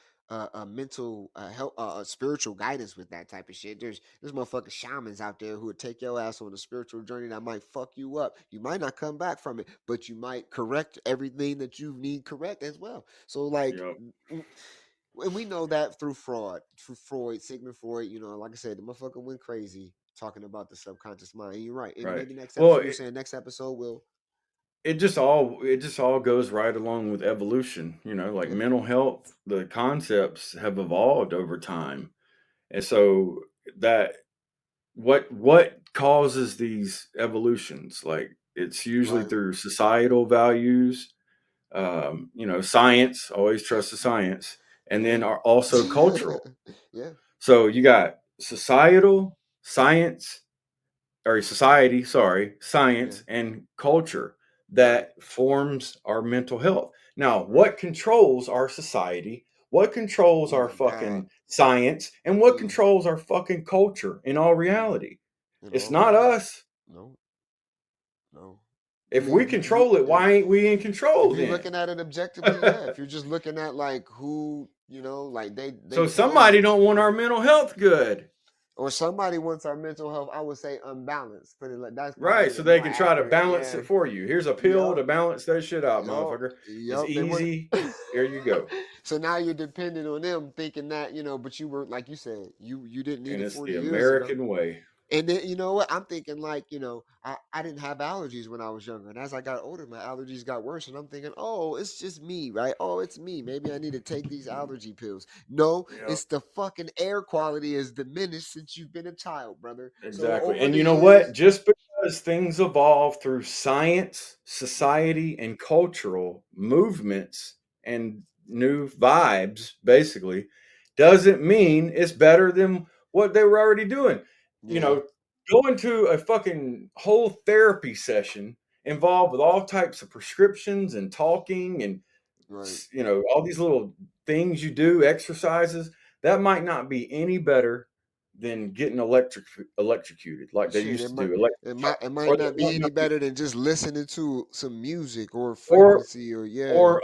mental help, spiritual guidance with that type of shit. There's motherfucking shamans out there who would take your ass on a spiritual journey that might fuck you up. You might not come back from it, but you might correct everything that you need correct as well. So like, yeah, and we know that through Freud, Sigmund Freud. Like I said, the motherfucker went crazy talking about the subconscious mind. And you're right. And right. maybe next Well, episode, you're saying next episode will, it just all goes right along with evolution. Like yeah, mental health, the concepts have evolved over time, and so that what causes these evolutions? Like it's usually right, through societal values, science. Always trust the science, and yeah, then are also cultural. yeah, So you got societal, science, or society, sorry, yeah, science, and culture right. that forms our mental health. Now, what controls our society? What controls Oh our my God. fucking science? And what Mm, controls our fucking culture in all mm. reality? In It's all not reality, us. no, no. If Yeah, we control it, why ain't we in control if you're then? looking at it objectively, yeah. If you're just looking at like who, like they So told somebody you, don't want our mental health good. or somebody wants our mental health, I would say unbalanced. Put it like that's Right, probably so the they more can try to accurate. balance Yeah. it for you. Here's a pill Yup. to balance that shit out, Yup. motherfucker. It's Yup. They want. easy. Here you go. So now you're dependent on them, thinking that but you were like you said, you didn't need And it it's 40 the years ago. American way. And then you know what? I'm thinking like, I didn't have allergies when I was younger. And as I got older, my allergies got worse. And I'm thinking, oh, it's just me, right? Oh, it's me. Maybe I need to take these allergy pills. No, Yeah, it's the fucking air quality is diminished since you've been a child, brother. So exactly. over And the you know what? years, Just because things evolve through science, society, and cultural movements and new vibes, basically, doesn't mean it's better than what they were already doing. You yeah, know, going to a fucking whole therapy session involved with all types of prescriptions and talking and right. all these little things you do, exercises, that might not be any better than getting electrocuted like they Shit, used to do. it might Or that not be might any not be, better than just listening to some music or or frequency or yeah, or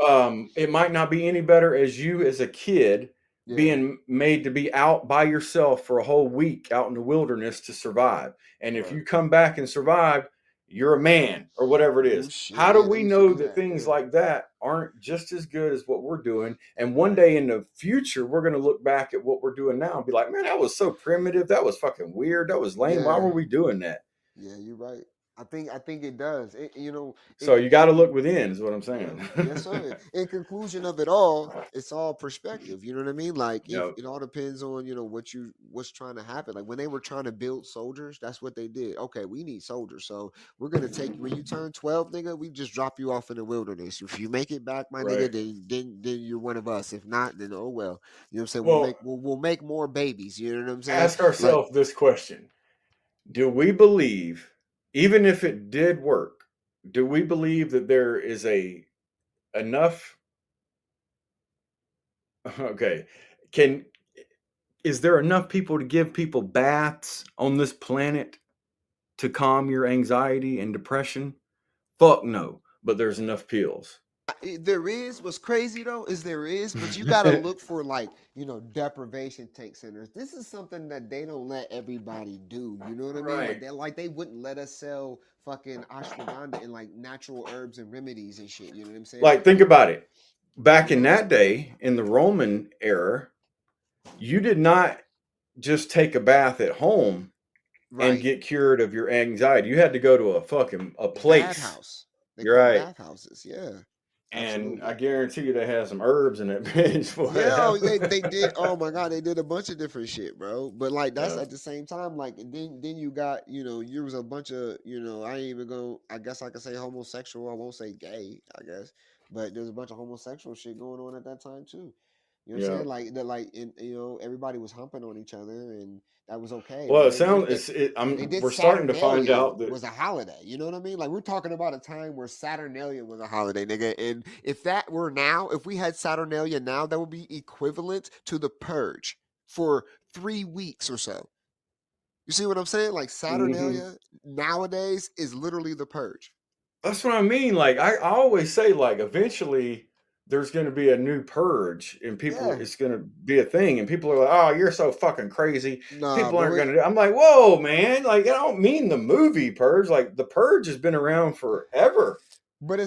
it might not be any better as you as a kid yeah, being made to be out by yourself for a whole week out in the wilderness to survive. And if right. you come back and survive, you're a man or whatever it Oh is. shit, How do yeah, they we used to know do that that, things yeah, like that aren't just as good as what we're doing? And one right. day in the future, we're going to look back at what we're doing now and be like, man, that was so primitive. That was fucking weird. That was lame. Why Yeah, were we doing that? yeah, you're right. I think it does. So you got to look within, is what I'm yeah, saying. yes, sir. In conclusion of it all, it's all perspective. You know what I mean? Like, if Yep. it all depends on what's trying to happen. Like when they were trying to build soldiers, that's what they did. Okay, we need soldiers, so we're gonna take when you turn 12, nigga. We just drop you off in the wilderness. If you make it back, my nigga, Right. then you're one of us. If not, then oh well. You know what I'm saying? Well, We'll make more babies. You know what I'm saying? ask Like, ourselves this question. Do we believe, even if it did work, do we believe that there is a enough? Okay, can is there enough people to give people baths on this planet to calm your anxiety and depression? Fuck no, but there's enough pills. there is. What's crazy though is there is, but you gotta look for like deprivation tank centers. This is something that they don't let everybody do. You know what I mean? Right. They wouldn't let us sell fucking ashwagandha and like natural herbs and remedies and shit. You know what I'm saying? Like, think about it. Back in that day, in the Roman era, you did not just take a bath at home and Right. get cured of your anxiety. You had to go to a place. Bathhouse. They You're call them right. bathhouses. Yeah. And I Absolutely. guarantee you they had some herbs in that bitch for Yeah, oh, it. they did. Oh my God, they did a bunch of different shit, bro. But like that's Yeah. at the same time, like then you got you was a bunch of I ain't even go. I guess I could say homosexual. I won't say gay. I guess, but there's a bunch of homosexual shit going on at that time too. You know what I'm Yeah. saying? Like that, like everybody was humping on each other, and that was okay. Well, Like it sounds they did we're starting to find Saturnalia out that was a holiday. You know what I mean? Like we're talking about a time where Saturnalia was a holiday, nigga. And if that were now, if we had Saturnalia now, that would be equivalent to the purge for 3 weeks or so. You see what I'm saying? Like Mhm. Saturnalia nowadays is literally the purge. That's what I mean. Like I always say, like eventually there's going to be a new purge, and people Yeah. it's going to be a thing, and people are like, "Oh, you're so fucking crazy." Nah, People bro. aren't going to. I'm like, "Whoa, man! Like I don't mean the movie Purge. Like the Purge has been around forever." But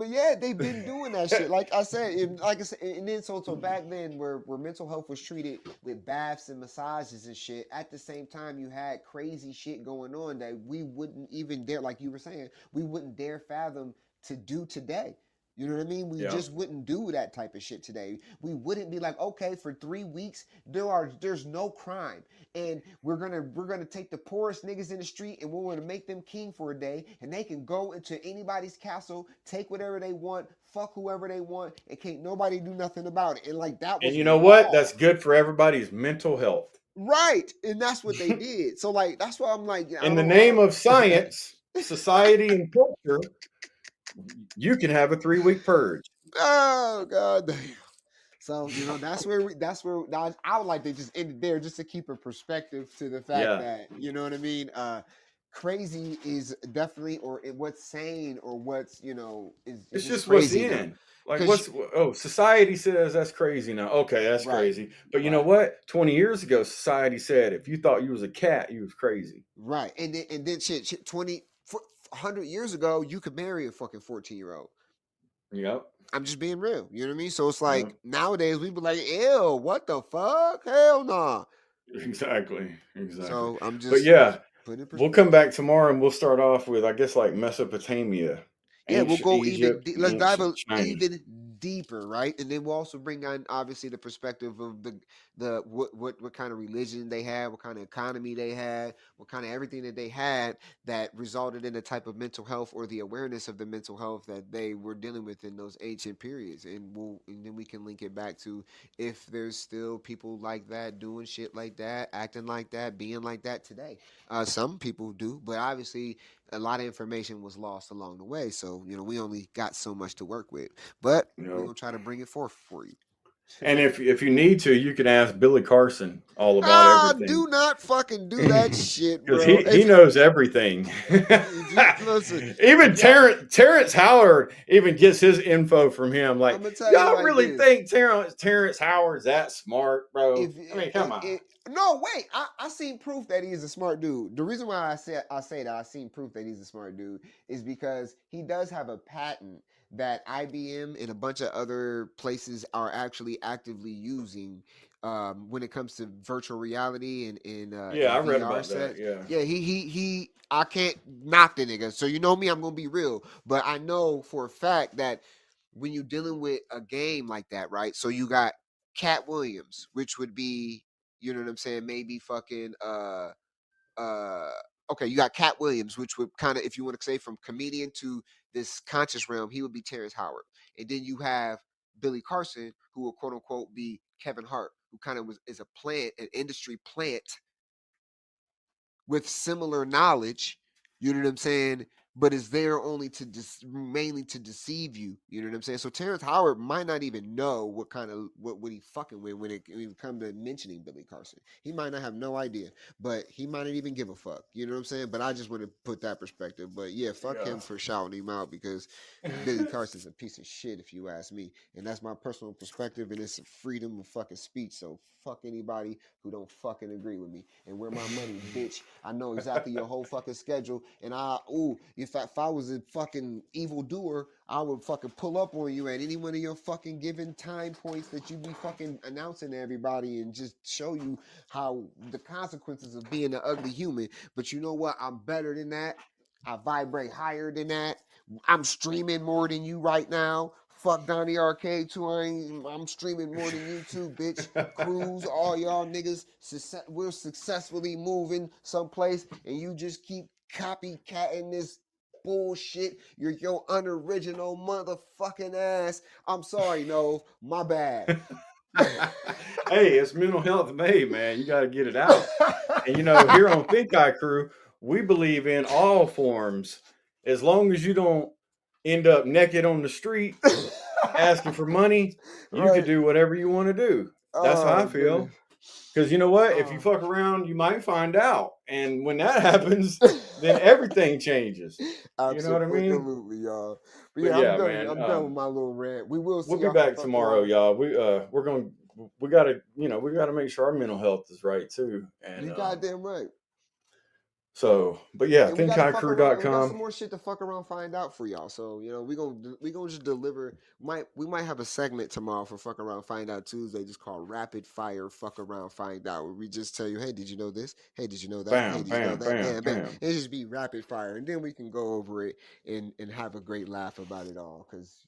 yeah, they've been doing that shit. Like I said, and then so back then, where mental health was treated with baths and massages and shit. At the same time, you had crazy shit going on that we wouldn't even dare, like you were saying, we wouldn't dare fathom to do today. You know what I mean? We Yeah. just wouldn't do that type of shit today. We wouldn't be like, okay, for 3 weeks, there's no crime, and we're gonna take the poorest niggas in the street and we're gonna make them king for a day, and they can go into anybody's castle, take whatever they want, fuck whoever they want, and can't nobody do nothing about it. And like that And was you know what? law. That's good for everybody's mental health. Right. And that's what they did. So like that's why I'm like, In the I name of don't science, society, and culture, you can have a 3-week purge. oh god damn. So that's where I would like to just end it there just to keep a perspective to the fact Yeah. that you know what I mean. crazy is definitely, or what's sane, or what's is It's just just what's crazy though. in. Like, Because society says that's crazy now. Okay, that's right, crazy. But you know right, what? 20 years ago, society said if you thought you was a cat, you was crazy. right, and then shit 100 years ago, you could marry a fucking 14-year-old. Yep. I'm just being real. You know what I mean? So it's like Yep. nowadays we be like, ew, what the fuck? Hell nah. Exactly. So I'm But just yeah, putting in we'll come perspective. back tomorrow and we'll start off with, I guess, like Mesopotamia, Yeah, we'll ancient go even. Egypt, and Let's dive ancient China. even deeper, right? And then we'll also bring on obviously the perspective of the what kind of religion they had, what kind of economy they had, what kind of everything that they had that resulted in the type of mental health or the awareness of the mental health that they were dealing with in those ancient periods. And then we can link it back to if there's still people like that doing shit like that, acting like that, being like that today. Some people do, but obviously a lot of information was lost along the way. So, we only got so much to work with. But You we're know, going to try to bring it forth for you. and if you need to, you can ask Billy Carson all about everything Do not fucking do that shit, because bro. he knows everything. Listen, Even if y'all, Terrence Howard even gets his info from him. I'm Like, going to tell you y'all like really this. think Terrence Howard's that smart, bro? If I mean, come on. no, wait, I seen proof that he's a smart dude. The reason why I say that I seen proof that he's a smart dude is because he does have a patent that IBM and a bunch of other places are actually actively using when it comes to virtual reality Yeah, I and read VR about that. sets. Yeah. Yeah, he I can't knock the nigga. So you know me, I'm gonna be real, but I know for a fact that when you're dealing with a game like that, right? So you got Cat Williams, which would be, you know what I'm saying, maybe fucking uh okay, you got Cat Williams, which would kind of, if you want to say from comedian to this conscious realm, he would be Terrence Howard. And then you have Billy Carson, who will quote unquote be Kevin Hart, who kind of is a plant, an industry plant with similar knowledge, you know what I'm saying? But is there only to mainly to deceive you, you know what I'm saying? So Terrence Howard might not even know what kind of what he fucking with when it come to mentioning Billy Carson. He might not have no idea, but he might not even give a fuck, you know what I'm saying? But I just want to put that perspective. But yeah, fuck him for shouting him out because Billy Carson's a piece of shit if you ask me, and that's my personal perspective, and it's freedom of fucking speech. So fuck anybody who don't fucking agree with me. And where my money, bitch? I know exactly your whole fucking schedule, and if I was a fucking evil doer, I would fucking pull up on you at any one of your fucking given time points that you be fucking announcing to everybody and just show you how the consequences of being an ugly human. But you know what? I'm better than that. I vibrate higher than that. I'm streaming more than you right now. Fuck Donnie Arcade too. I'm streaming more than you too, bitch. Cruz, all y'all niggas, we're successfully moving someplace, and you just keep copycatting this bullshit. You're your unoriginal motherfucking ass. I'm sorry, no, my bad. Hey, it's Mental Health May, man. You got to get it out. And here on Think Eye Crew, we believe in all forms. As long as you don't end up naked on the street asking for money, you could Right. do whatever you want to do. That's how I Oh feel. goodness. Because you know what? If you Oh. fuck around, you might find out. And when that happens, then everything changes. You know what I mean? Absolutely, y'all. But But yeah, I'm yeah, done. man. I'm done with my little rant. We will We'll see be y'all for back fuck tomorrow, around. y'all. We gotta we gotta make sure our mental health is right too. And You goddamn right. but yeah, And we got to fuck around, and we got some thinkhighcrew.com. more shit to fuck around, find out for y'all. So we gonna just deliver. We might have a segment tomorrow for fuck around, find out Tuesday, just called Rapid Fire Fuck Around, Find Out, where we just tell you, hey, did you know this? Hey, did you know that? Hey, Bam, did you know bam, that? bam, Bam, bam. bam. It just be rapid fire, and then we can go over it and have a great laugh about it all. Cause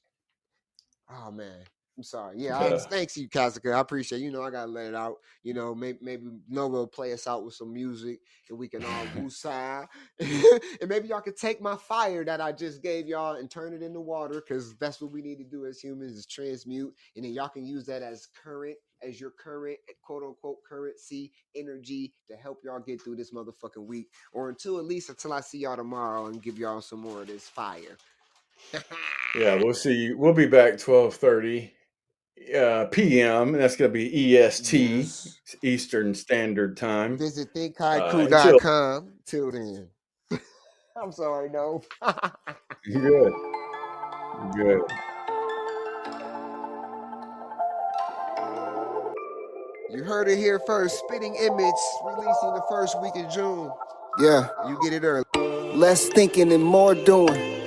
oh man, I'm sorry. Yeah, Yeah. thanks you, Kazaka. I appreciate. I gotta let it out. Maybe Noah will play us out with some music, and we can all woosah. And maybe y'all could take my fire that I just gave y'all and turn it into water, because that's what we need to do as humans is transmute, and then y'all can use that as your current quote unquote currency energy to help y'all get through this motherfucking week, or until I see y'all tomorrow and give y'all some more of this fire. Yeah, we'll see you. We'll be back 12:30 p.m. That's gonna be EST, Yes. Eastern Standard Time. Visit Until thinkhighcrew.com. Till then. I'm sorry, no. Good. Good. You heard it here first. Spitting Image releasing the first week of June. Yeah, you get it early. Less thinking and more doing.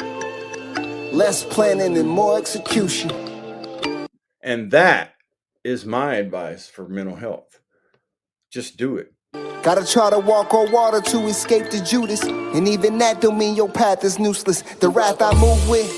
Less planning and more execution. And that is my advice for mental health. Just do it. Gotta try to walk on water to escape the Judas. And even that don't mean your path is useless. The wrath I move with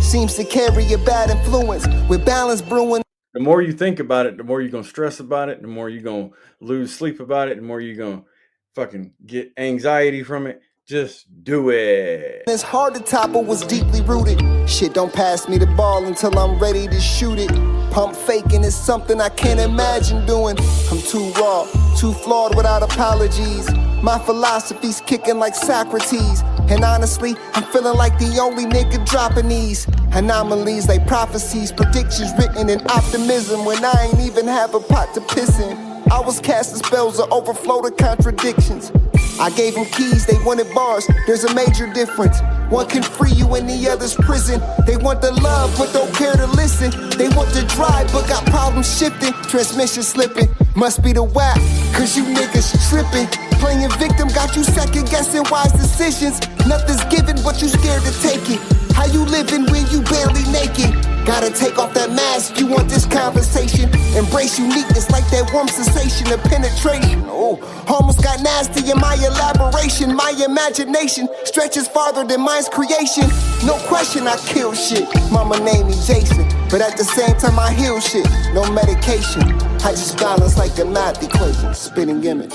seems to carry a bad influence. With balance brewing. The more you think about it, the more you're going to stress about it, the more you're going to lose sleep about it, the more you're going to fucking get anxiety from it. Just do it. It's hard to topple what's deeply rooted. Shit, don't pass me the ball until I'm ready to shoot it. Pump faking is something I can't imagine doing. I'm too raw, too flawed without apologies. My philosophy's kicking like Socrates. And honestly, I'm feeling like the only nigga dropping these anomalies like prophecies, predictions written in optimism when I ain't even have a pot to piss in. I was casting spells that overflow to contradictions. I gave them keys, they wanted bars, there's a major difference. One can free you in the other's prison. They want the love but don't care to listen. They want to drive but got problems shifting. Transmission slipping, must be the whack, cause you niggas tripping. Playing victim got you second guessing wise decisions. Nothing's given but you scared to take it. How you living when you barely naked? Gotta take off that mask, you want this conversation. Embrace uniqueness like that warm sensation of penetration. Oh, almost got nasty in my elaboration. My imagination stretches farther than mine's creation. No question I kill shit, mama named me Jason. But at the same time I heal shit, no medication. I just balance like a math equation, spitting image.